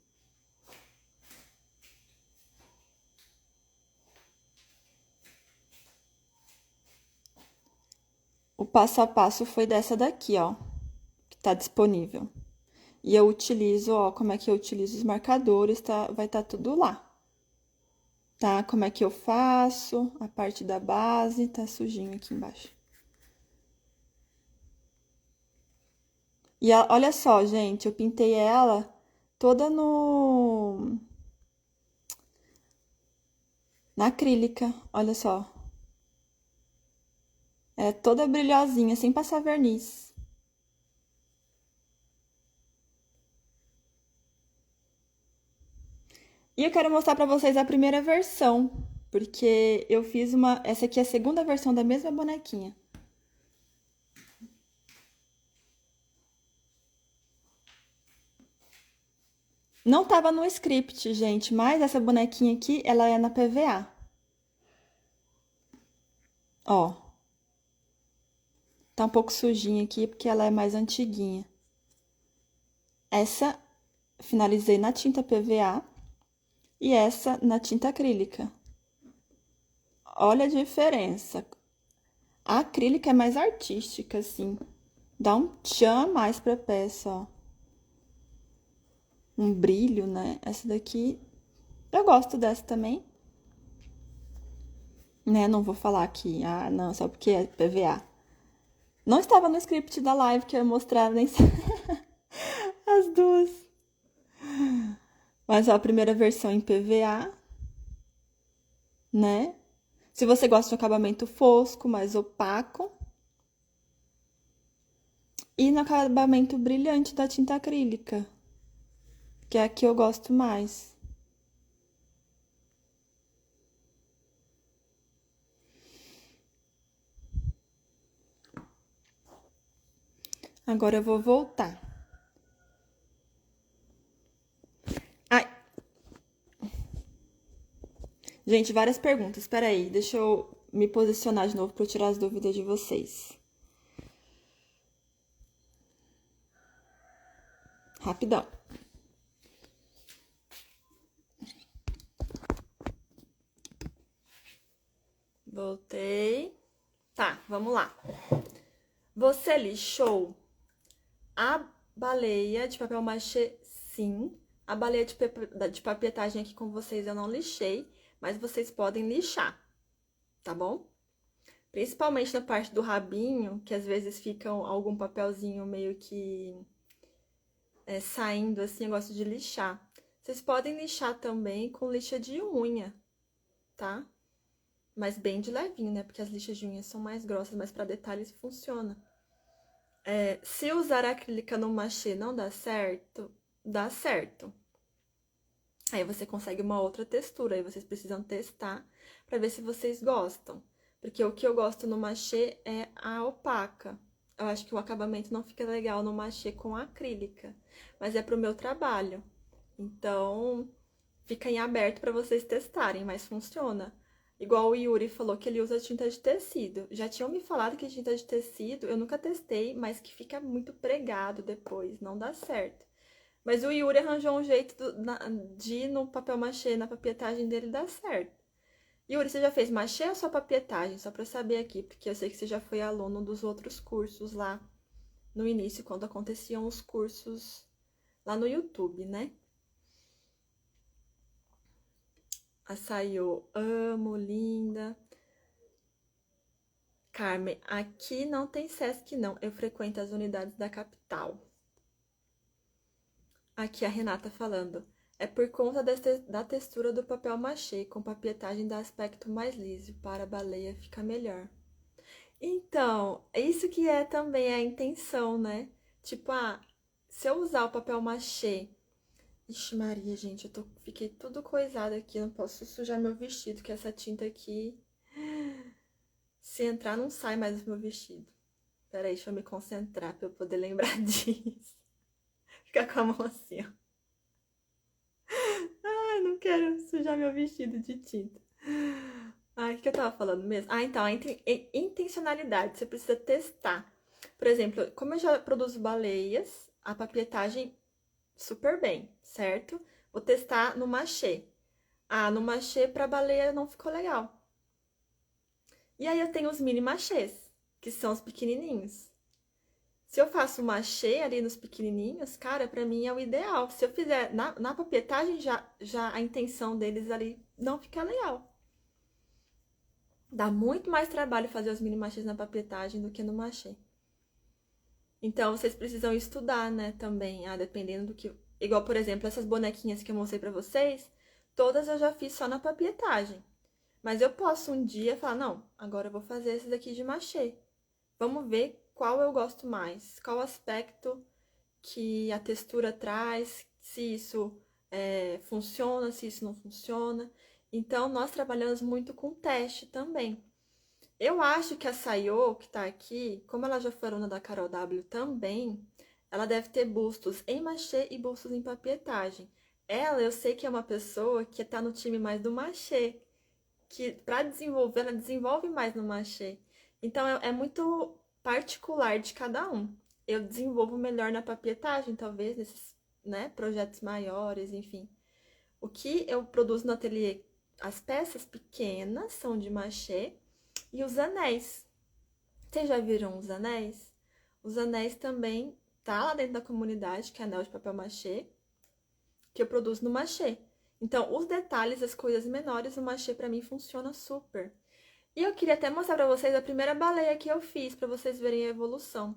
O passo a passo foi dessa daqui, ó, que tá disponível. E eu utilizo, ó, como é que eu utilizo os marcadores, tá? Vai estar tudo lá. Tá? Como é que eu faço? A parte da base tá sujinho aqui embaixo. E olha só, gente, eu pintei ela toda no na acrílica, olha só. É toda brilhosinha, sem passar verniz. E eu quero mostrar pra vocês a primeira versão, porque eu fiz essa aqui é a segunda versão da mesma bonequinha. Não tava no script, gente, mas essa bonequinha aqui, ela é na PVA. Ó. Tá um pouco sujinha aqui porque ela é mais antiguinha. Essa finalizei na tinta PVA e essa na tinta acrílica. Olha a diferença. A acrílica é mais artística, assim. Dá um tchan a mais pra peça, ó. Um brilho, né? Essa daqui, eu gosto dessa também. Né? Não vou falar aqui, ah, não, só porque é PVA. Não estava no script da live que eu ia mostrar nem as duas. Mas ó, a primeira versão em PVA, né? Se você gosta de um acabamento fosco, mais opaco. E no acabamento brilhante da tinta acrílica, que é a que eu gosto mais. Agora eu vou voltar. Ai, gente, várias perguntas. Espera aí, deixa eu me posicionar de novo para tirar as dúvidas de vocês. Rapidão. Voltei. Tá, vamos lá. Você lixou a baleia de papel machê? Sim. A baleia de papetagem aqui com vocês eu não lixei, mas vocês podem lixar, tá bom? Principalmente na parte do rabinho, que às vezes fica algum papelzinho meio que saindo assim, eu gosto de lixar. Vocês podem lixar também com lixa de unha, tá? Mas bem de levinho, né? Porque as lixas de unha são mais grossas, mas para detalhes funciona. Se usar acrílica no machê não dá certo, dá certo. Aí você consegue uma outra textura, aí vocês precisam testar para ver se vocês gostam. Porque o que eu gosto no machê é a opaca. Eu acho que o acabamento não fica legal no machê com acrílica, mas é pro meu trabalho. Então, fica em aberto para vocês testarem, mas funciona. Igual o Yuri falou que ele usa tinta de tecido. Já tinham me falado que tinta de tecido eu nunca testei, mas que fica muito pregado depois, não dá certo. Mas o Yuri arranjou um jeito de ir no papel machê, na papietagem dele dar certo. Yuri, você já fez machê ou só papietagem? Só pra saber aqui, porque eu sei que você já foi aluno dos outros cursos lá no início, quando aconteciam os cursos lá no YouTube, né? Açaí, eu amo, linda. Carmen, aqui não tem Sesc, não. Eu frequento as unidades da capital. Aqui a Renata falando. É por conta da textura do papel machê, com papietagem dá aspecto mais liso. Para a baleia fica melhor. Então, isso que é também a intenção, né? Tipo, se eu usar o papel machê. Ixi, Maria, gente, fiquei tudo coisada aqui. Não posso sujar meu vestido, que essa tinta aqui. Se entrar, não sai mais do meu vestido. Peraí, deixa eu me concentrar pra eu poder lembrar disso. Ficar com a mão assim, ó. Ai, não quero sujar meu vestido de tinta. Ai, o que eu tava falando mesmo? Então, a intencionalidade, você precisa testar. Por exemplo, como eu já produzo baleias, a papietagem super bem, certo? Vou testar no machê. No machê pra baleia não ficou legal. E aí eu tenho os mini machês, que são os pequenininhos. Se eu faço machê ali nos pequenininhos, cara, pra mim é o ideal. Se eu fizer na papietagem, já a intenção deles ali não fica legal. Dá muito mais trabalho fazer os mini machês na papietagem do que no machê. Então, vocês precisam estudar, né, também, dependendo do que... Igual, por exemplo, essas bonequinhas que eu mostrei pra vocês, todas eu já fiz só na papietagem. Mas eu posso um dia falar, não, agora eu vou fazer esses aqui de machê. Vamos ver qual eu gosto mais, qual aspecto que a textura traz, se isso funciona, se isso não funciona. Então, nós trabalhamos muito com teste também. Eu acho que a Sayo, que tá aqui, como ela já foi aluna da Carol W também, ela deve ter bustos em machê e bustos em papietagem. Ela, eu sei que é uma pessoa que tá no time mais do machê, que para desenvolver, ela desenvolve mais no machê. Então, é muito particular de cada um. Eu desenvolvo melhor na papietagem, talvez, nesses, né, projetos maiores, enfim. O que eu produzo no ateliê, as peças pequenas são de machê e os anéis. Vocês já viram os anéis? Os anéis também tá lá dentro da comunidade, que é anel de papel machê, que eu produzo no machê. Então, os detalhes, as coisas menores, o machê pra mim funciona super. E eu queria até mostrar pra vocês a primeira baleia que eu fiz, pra vocês verem a evolução.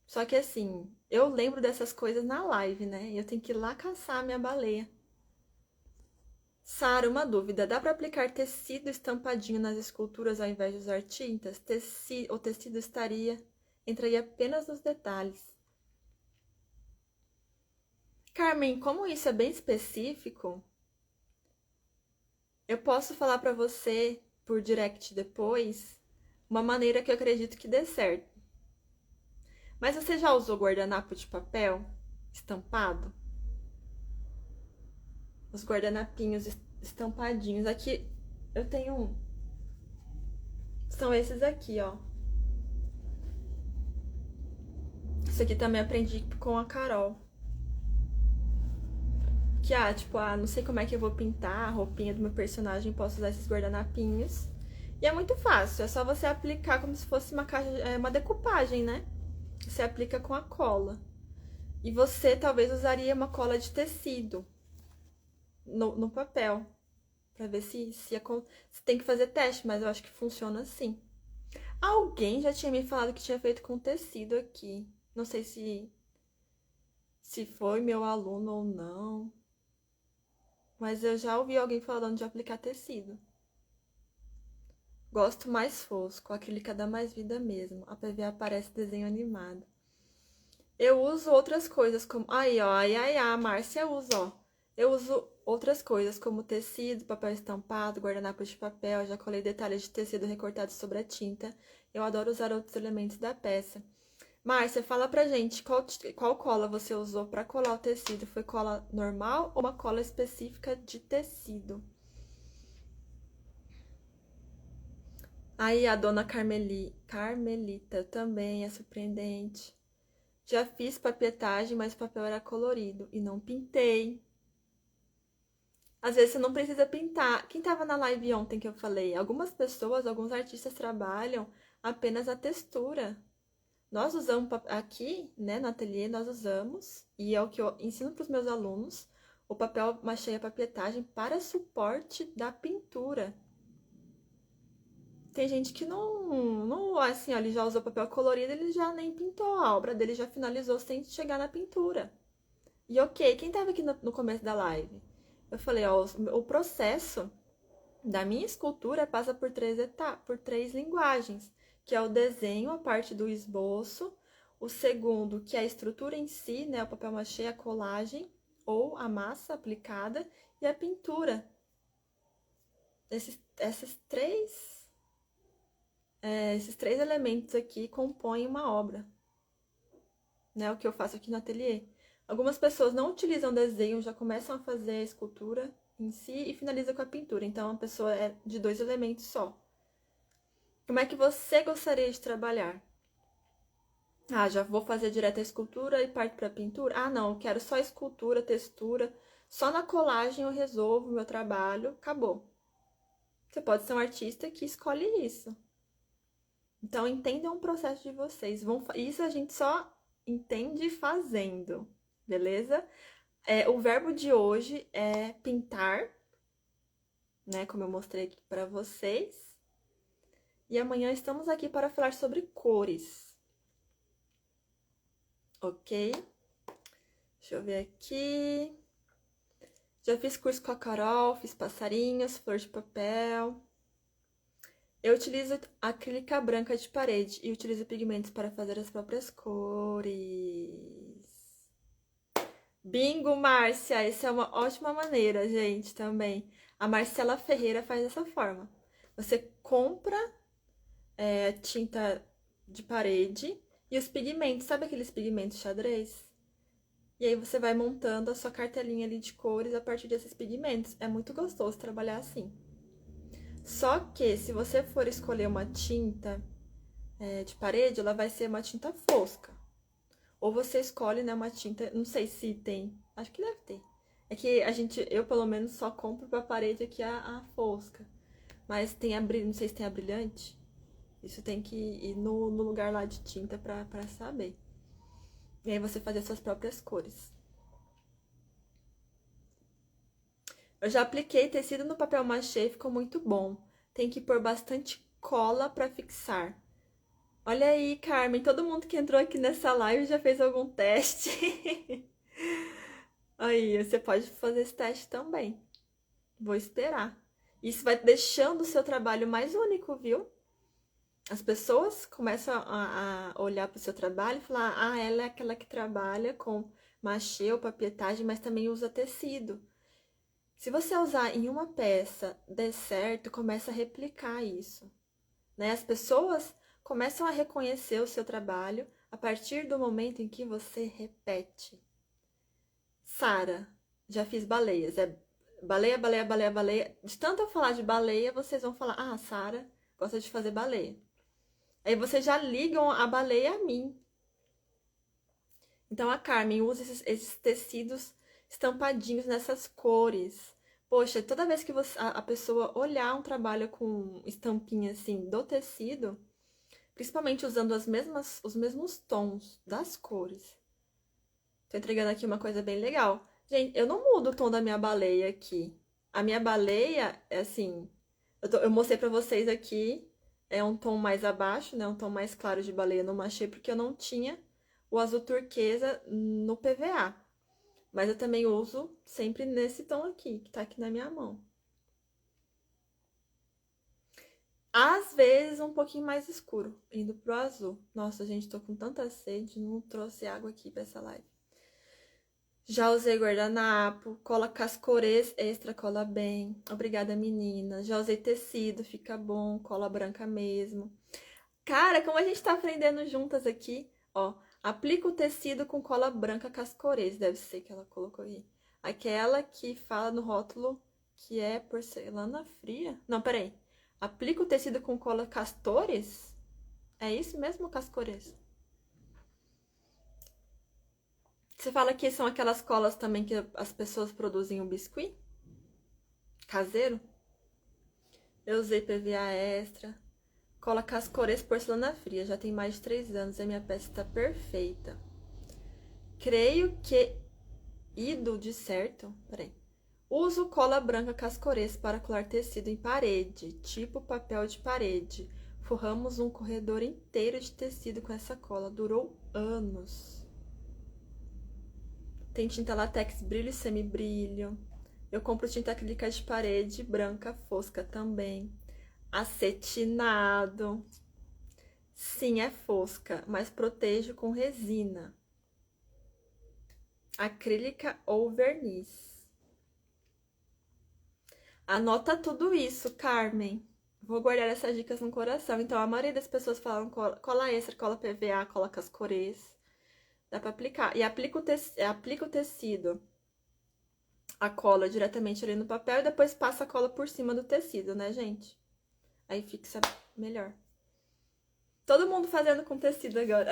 Só que assim, eu lembro dessas coisas na live, né? E eu tenho que ir lá caçar a minha baleia. Sara, uma dúvida. Dá pra aplicar tecido estampadinho nas esculturas ao invés de usar tintas? O tecido entraria apenas nos detalhes. Carmen, como isso é bem específico, eu posso falar pra você por direct depois uma maneira que eu acredito que dê certo. Mas você já usou guardanapo de papel estampado? Os guardanapinhos estampadinhos. Aqui eu tenho um. São esses aqui, ó. Isso aqui também aprendi com a Carol. Que, tipo, não sei como é que eu vou pintar a roupinha do meu personagem, posso usar esses guardanapinhos. E é muito fácil, é só você aplicar como se fosse uma caixa, uma decupagem, né? Você aplica com a cola. E você talvez usaria uma cola de tecido no papel. Pra ver se tem que fazer teste, mas eu acho que funciona assim. Alguém já tinha me falado que tinha feito com tecido aqui. Não sei se foi meu aluno ou não. Mas eu já ouvi alguém falando de aplicar tecido. Gosto mais fosco, acrílica dá mais vida mesmo. A PVA parece desenho animado. Eu uso outras coisas como... Aí, ó, a Márcia usa, ó. Eu uso outras coisas como tecido, papel estampado, guardanapo de papel. Já colei detalhes de tecido recortados sobre a tinta. Eu adoro usar outros elementos da peça. Márcia, fala pra gente qual cola você usou pra colar o tecido. Foi cola normal ou uma cola específica de tecido? Aí a dona Carmelita também é surpreendente. Já fiz papietagem, mas o papel era colorido e não pintei. Às vezes você não precisa pintar. Quem tava na live ontem que eu falei? Algumas pessoas, alguns artistas trabalham apenas a textura. Nós usamos aqui, né, no ateliê, nós usamos, e é o que eu ensino para os meus alunos, o papel machê e a papietagem para suporte da pintura. Tem gente que não assim, ó, ele já usou papel colorido, ele já nem pintou a obra dele, já finalizou sem chegar na pintura. E ok, quem tava aqui no começo da live? Eu falei, ó, o processo da minha escultura passa por por três linguagens, que é o desenho, a parte do esboço, o segundo, que é a estrutura em si, né, o papel machê, a colagem, ou a massa aplicada, e a pintura. Esses três elementos aqui compõem uma obra, né? O que eu faço aqui no ateliê. Algumas pessoas não utilizam desenho, já começam a fazer a escultura em si e finaliza com a pintura. Então, a pessoa é de dois elementos só. Como é que você gostaria de trabalhar? Já vou fazer direto a escultura e parto para a pintura? Não, eu quero só escultura, textura. Só na colagem eu resolvo o meu trabalho, acabou. Você pode ser um artista que escolhe isso. Então, entendam o processo de vocês. Isso a gente só entende fazendo, beleza? O verbo de hoje é pintar, né? Como eu mostrei aqui para vocês. E amanhã estamos aqui para falar sobre cores. Ok? Deixa eu ver aqui. Já fiz curso com a Carol, fiz passarinhos, flor de papel. Eu utilizo acrílica branca de parede e utilizo pigmentos para fazer as próprias cores. Bingo, Márcia! Essa é uma ótima maneira, gente, também. A Marcela Ferreira faz dessa forma. Você compra tinta de parede e os pigmentos, sabe aqueles pigmentos xadrez? E aí você vai montando a sua cartelinha ali de cores a partir desses pigmentos. É muito gostoso trabalhar assim. Só que se você for escolher uma tinta de parede, ela vai ser uma tinta fosca. Ou você escolhe, né, uma tinta, não sei se tem, acho que deve ter. É que eu pelo menos só compro pra parede aqui a fosca. Mas tem não sei se tem a brilhante. Isso tem que ir no lugar lá de tinta pra saber. E aí você fazer suas próprias cores. Eu já apliquei tecido no papel machê, ficou muito bom. Tem que pôr bastante cola pra fixar. Olha aí, Carmen, todo mundo que entrou aqui nessa live já fez algum teste. Aí, você pode fazer esse teste também. Vou esperar. Isso vai deixando o seu trabalho mais único, viu? As pessoas começam a olhar para o seu trabalho e falar: ah, ela é aquela que trabalha com machê ou papietagem, mas também usa tecido. Se você usar em uma peça, der certo, começa a replicar isso, né? As pessoas começam a reconhecer o seu trabalho a partir do momento em que você repete. Sara, já fiz baleias. É baleia, baleia, baleia, baleia. De tanto eu falar de baleia, vocês vão falar: ah, Sara gosta de fazer baleia. Aí vocês já ligam a baleia a mim. Então a Carmen usa esses tecidos estampadinhos nessas cores. Poxa, toda vez que a pessoa olhar um trabalho com estampinha assim do tecido, principalmente usando os mesmos tons das cores. Tô entregando aqui uma coisa bem legal. Gente, eu não mudo o tom da minha baleia aqui. A minha baleia é assim. Eu mostrei pra vocês aqui. É um tom mais abaixo, né? Um tom mais claro de baleia no machê, porque eu não tinha o azul turquesa no PVA. Mas eu também uso sempre nesse tom aqui, que tá aqui na minha mão. Às vezes um pouquinho mais escuro, indo pro azul. Nossa, gente, tô com tanta sede, não trouxe água aqui pra essa live. Já usei guardanapo, cola cascorês extra, cola bem. Obrigada, menina. Já usei tecido, fica bom, cola branca mesmo. Cara, como a gente tá aprendendo juntas aqui, ó. Aplica o tecido com cola branca cascorês, deve ser que ela colocou aí. Aquela que fala no rótulo que é porcelana fria. Não, peraí. Aplica o tecido com cola castores? É isso mesmo, cascorês? Você fala que são aquelas colas também que as pessoas produzem o biscuit? Caseiro? Eu usei PVA extra. Cola cascorês porcelana fria. Já tem mais de 3 anos e a minha peça está perfeita. Creio que ido de certo. Peraí. Uso cola branca cascorês para colar tecido em parede, tipo papel de parede. Forramos um corredor inteiro de tecido com essa cola. Durou anos. Tem tinta latex brilho e semibrilho. Eu compro tinta acrílica de parede, branca, fosca também. Acetinado. Sim, é fosca, mas protejo com resina. Acrílica ou verniz. Anota tudo isso, Carmen. Vou guardar essas dicas no coração. Então, a maioria das pessoas falam cola extra, cola PVA, cola cascorês. Dá pra aplicar. E aplica o tecido, a cola diretamente ali no papel e depois passa a cola por cima do tecido, né, gente? Aí fixa melhor. Todo mundo fazendo com tecido agora.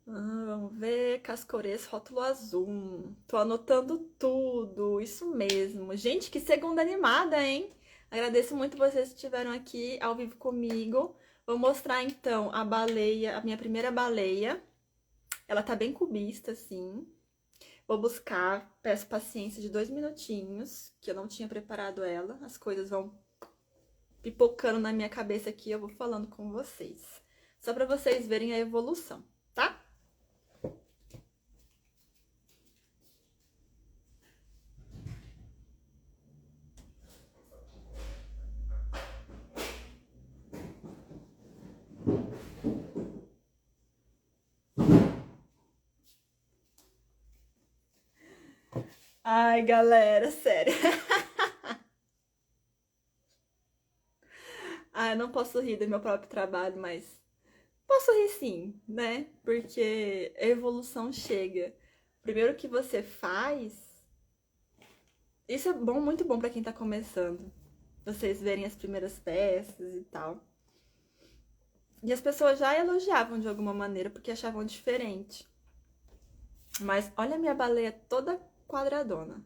Vamos ver, cascorês, rótulo azul. Tô anotando tudo, isso mesmo. Gente, que segunda animada, hein? Agradeço muito vocês que estiveram aqui ao vivo comigo. Vou mostrar então a baleia, a minha primeira baleia. Ela tá bem cubista, assim. Vou buscar, peço paciência de 2 minutinhos, que eu não tinha preparado ela. As coisas vão pipocando na minha cabeça aqui, eu vou falando com vocês. Só pra vocês verem a evolução, tá? Ai, galera, sério. Ah, eu não posso rir do meu próprio trabalho, mas posso rir sim, né? Porque a evolução chega. Primeiro que você faz, isso é bom, muito bom pra quem tá começando. vocês verem as primeiras peças e tal. E as pessoas já elogiavam de alguma maneira, porque achavam diferente. Mas olha a minha baleia toda quadradona.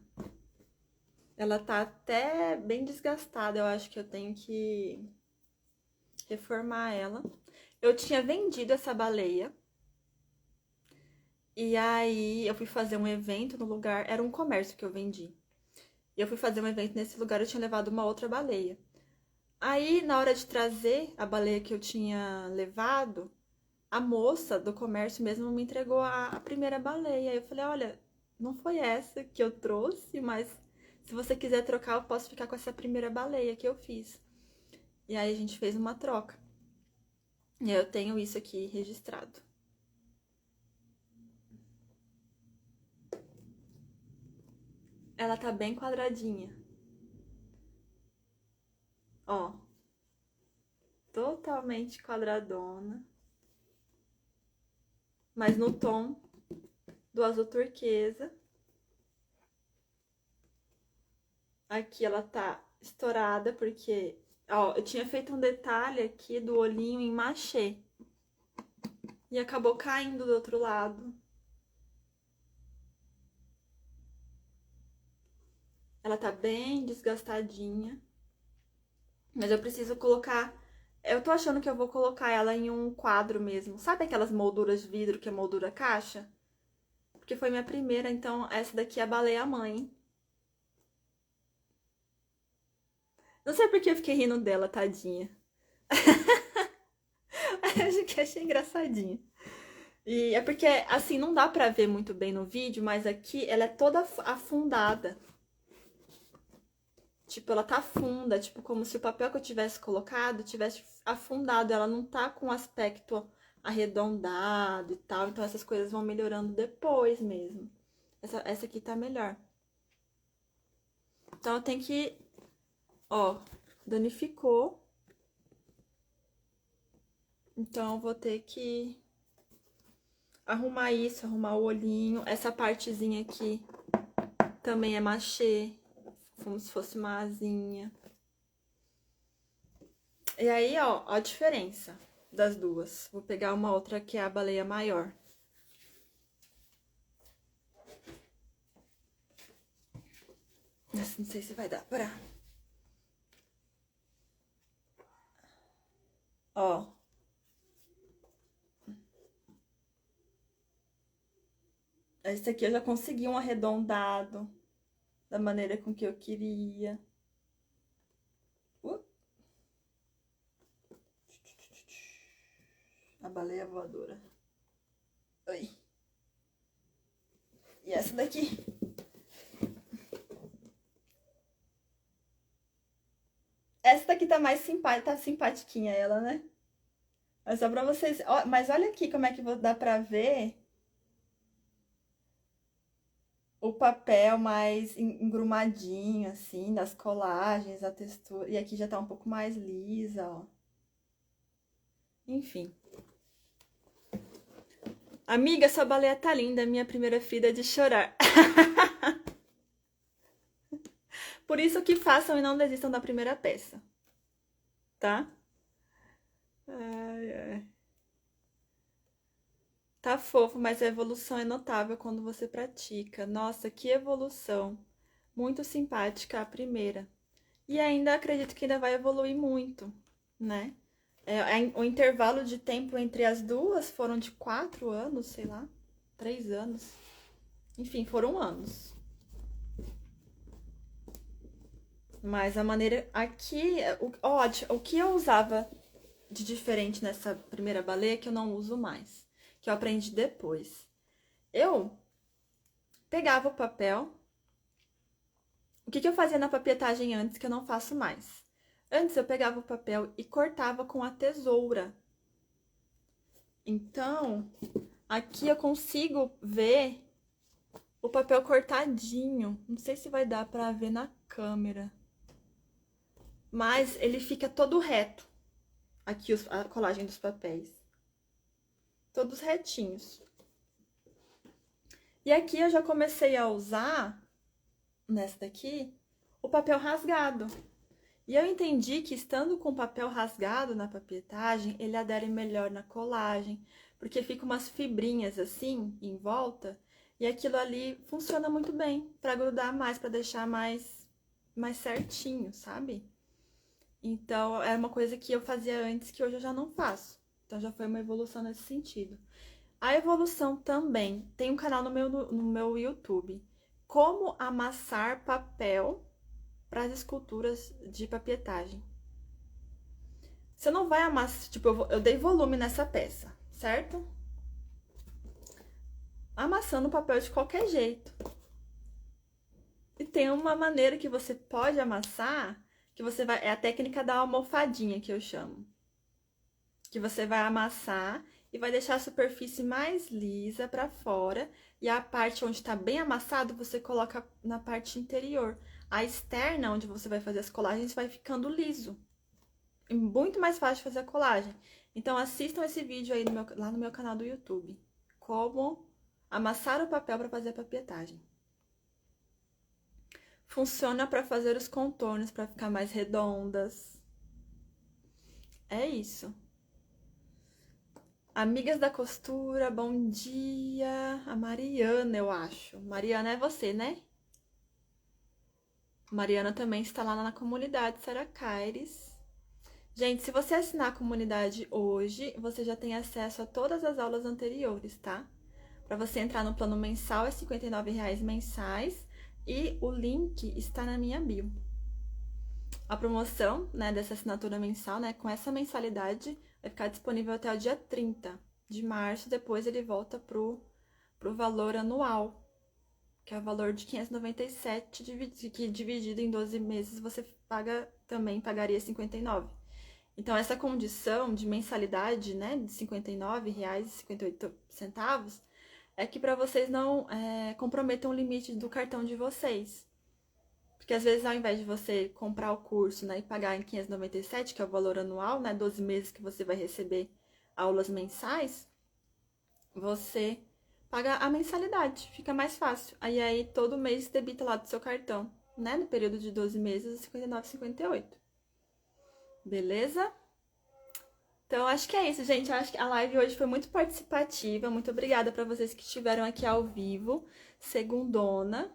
Ela tá até bem desgastada, eu acho que eu tenho que reformar ela. Eu tinha vendido essa baleia. E aí eu fui fazer um evento no lugar, era um comércio que eu vendi. E eu fui fazer um evento nesse lugar, eu tinha levado uma outra baleia. Aí, na hora de trazer a baleia que eu tinha levado, a moça do comércio mesmo me entregou a primeira baleia. Aí eu falei, olha, não foi essa que eu trouxe, mas se você quiser trocar, eu posso ficar com essa primeira baleia que eu fiz. E aí a gente fez uma troca. E aí eu tenho isso aqui registrado. Ela tá bem quadradinha. Ó, totalmente quadradona. Mas no tom do azul turquesa. Aqui ela tá estourada porque, ó, eu tinha feito um detalhe aqui do olhinho em machê. E acabou caindo do outro lado. Ela tá bem desgastadinha. Mas eu preciso colocar... Eu tô achando que eu vou colocar ela em um quadro mesmo. Sabe aquelas molduras de vidro que é moldura caixa? Porque foi minha primeira, então essa daqui é a baleia mãe. Não sei por que eu fiquei rindo dela, tadinha. Acho que achei engraçadinha. E é porque, assim, não dá pra ver muito bem no vídeo, mas aqui ela é toda afundada. Tipo, ela tá funda, tipo, como se o papel que eu tivesse colocado tivesse afundado. Ela não tá com aspecto arredondado e tal. Então essas coisas vão melhorando depois mesmo. Essa aqui tá melhor. Então eu tenho que... Ó, danificou. Então eu vou ter que arrumar isso, arrumar o olhinho. Essa partezinha aqui também é machê, como se fosse uma asinha. E aí, ó a diferença das duas. Vou pegar uma outra que é a baleia maior. Não sei se vai dar pra... Ó. Esse aqui eu já consegui um arredondado da maneira com que eu queria. A baleia voadora. Oi. E essa daqui? Essa daqui tá mais simpática, tá simpatiquinha ela, né? Mas só pra vocês... Ó, mas olha aqui como é que dá pra ver o papel mais engrumadinho, assim, das colagens, a textura. E aqui já tá um pouco mais lisa, ó. Enfim. Amiga, sua baleia tá linda, minha primeira filha de chorar. Por isso que façam e não desistam da primeira peça. Tá? Ai, ai. Tá fofo, mas a evolução é notável quando você pratica. Nossa, que evolução! Muito simpática a primeira. E ainda acredito que ainda vai evoluir muito, né? O intervalo de tempo entre as duas foram de 4 anos, sei lá, 3 anos. Enfim, foram anos. Mas a maneira... Aqui, o que eu usava de diferente nessa primeira baleia que eu não uso mais. Que eu aprendi depois. Eu pegava o papel. O que eu fazia na papietagem antes que eu não faço mais? Antes eu pegava o papel e cortava com a tesoura. Então, aqui eu consigo ver o papel cortadinho. Não sei se vai dar pra ver na câmera. Mas ele fica todo reto. Aqui a colagem dos papéis. Todos retinhos. E aqui eu já comecei a usar, nessa daqui, o papel rasgado. E eu entendi que estando com o papel rasgado na papietagem, ele adere melhor na colagem, porque fica umas fibrinhas assim em volta, e aquilo ali funciona muito bem para grudar mais, para deixar mais certinho, sabe? Então, é uma coisa que eu fazia antes que hoje eu já não faço. Então, já foi uma evolução nesse sentido. A evolução também tem um canal no meu YouTube. Como amassar papel para as esculturas de papietagem. Você não vai amassar, tipo, eu dei volume nessa peça, certo? Amassando o papel de qualquer jeito. E tem uma maneira que você pode amassar, que você vai, é a técnica da almofadinha que eu chamo. Que você vai amassar e vai deixar a superfície mais lisa para fora e a parte onde está bem amassado você coloca na parte interior. A externa, onde você vai fazer as colagens, vai ficando liso. É muito mais fácil de fazer a colagem. Então assistam esse vídeo aí lá no meu canal do YouTube. Como amassar o papel para fazer a papietagem. Funciona para fazer os contornos, para ficar mais redondas. É isso. Amigas da costura, bom dia. A Mariana, eu acho. Mariana é você, né? Mariana também está lá na comunidade Sara Caires. Gente, se você assinar a comunidade hoje, você já tem acesso a todas as aulas anteriores, tá? Para você entrar no plano mensal é R$ 59,00 mensais e o link está na minha bio. A promoção, né, dessa assinatura mensal, né, com essa mensalidade, vai ficar disponível até o dia 30 de março, depois ele volta pro valor anual, que é o valor de 597, que dividido em 12 meses você pagaria 59. Então, essa condição de mensalidade, né, de R$ 59,58, é que para vocês não comprometam o limite do cartão de vocês. Porque às vezes, ao invés de você comprar o curso, né, e pagar em 597, que é o valor anual, né, 12 meses que você vai receber aulas mensais, você paga a mensalidade, fica mais fácil. Aí todo mês debita lá do seu cartão, né, no período de 12 meses, 59,58. Beleza? Então, acho que é isso, gente. Acho que a live hoje foi muito participativa. Muito obrigada para vocês que estiveram aqui ao vivo, segundona.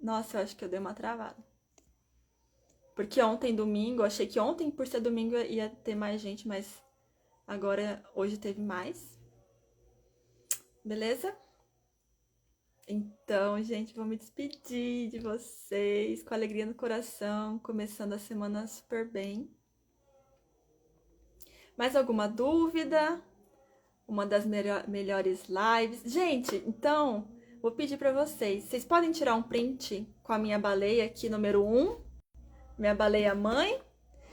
Nossa, eu acho que eu dei uma travada. Porque ontem, domingo, eu achei que ontem, por ser domingo, ia ter mais gente, mas agora, hoje teve mais. Beleza? Então, gente, vou me despedir de vocês com alegria no coração, começando a semana super bem. Mais alguma dúvida? Uma das melhores lives. Gente, então, vou pedir para vocês podem tirar um print com a minha baleia aqui, número 1, minha baleia mãe.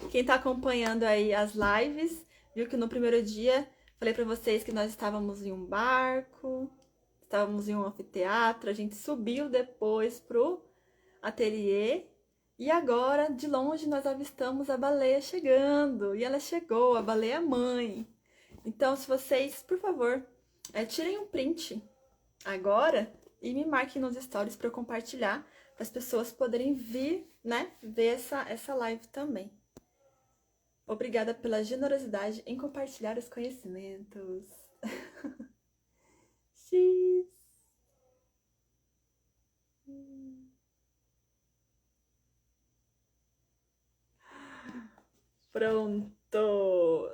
Quem tá acompanhando aí as lives, viu que no primeiro dia falei para vocês que nós estávamos em um barco, estávamos em um anfiteatro, a gente subiu depois pro ateliê e agora, de longe, nós avistamos a baleia chegando. E ela chegou, a baleia mãe. Então, se vocês, por favor, tirem um print agora e me marquem nos stories para eu compartilhar, para as pessoas poderem vir, né, ver essa live também. Obrigada pela generosidade em compartilhar os conhecimentos. X. Pronto.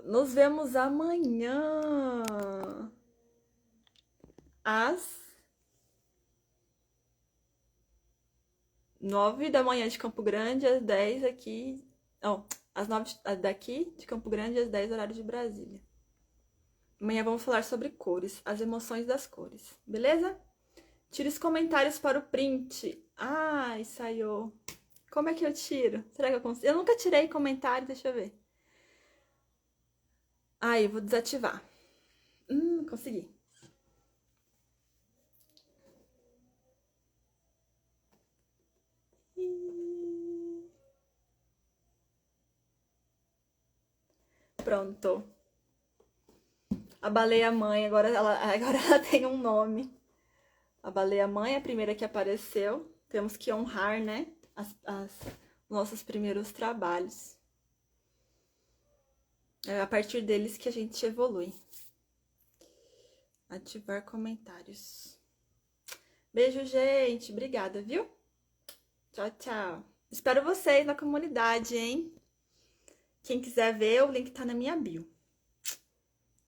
Nos vemos amanhã. Às 9 da manhã de Campo Grande, às 10 aqui. Não, às 9 daqui de Campo Grande, às 10 horário de Brasília. Amanhã vamos falar sobre cores, as emoções das cores, beleza? Tire os comentários para o print. Ai, saiu. Como é que eu tiro? Será que eu consigo? Eu nunca tirei comentário, deixa eu ver. Ai, eu vou desativar. Consegui. Pronto. A baleia mãe, agora ela tem um nome. A baleia mãe é a primeira que apareceu. Temos que honrar, né? nossos primeiros trabalhos. É a partir deles que a gente evolui. Ativar comentários. Beijo, gente. Obrigada, viu? Tchau, tchau. Espero vocês na comunidade, hein? Quem quiser ver, o link tá na minha bio.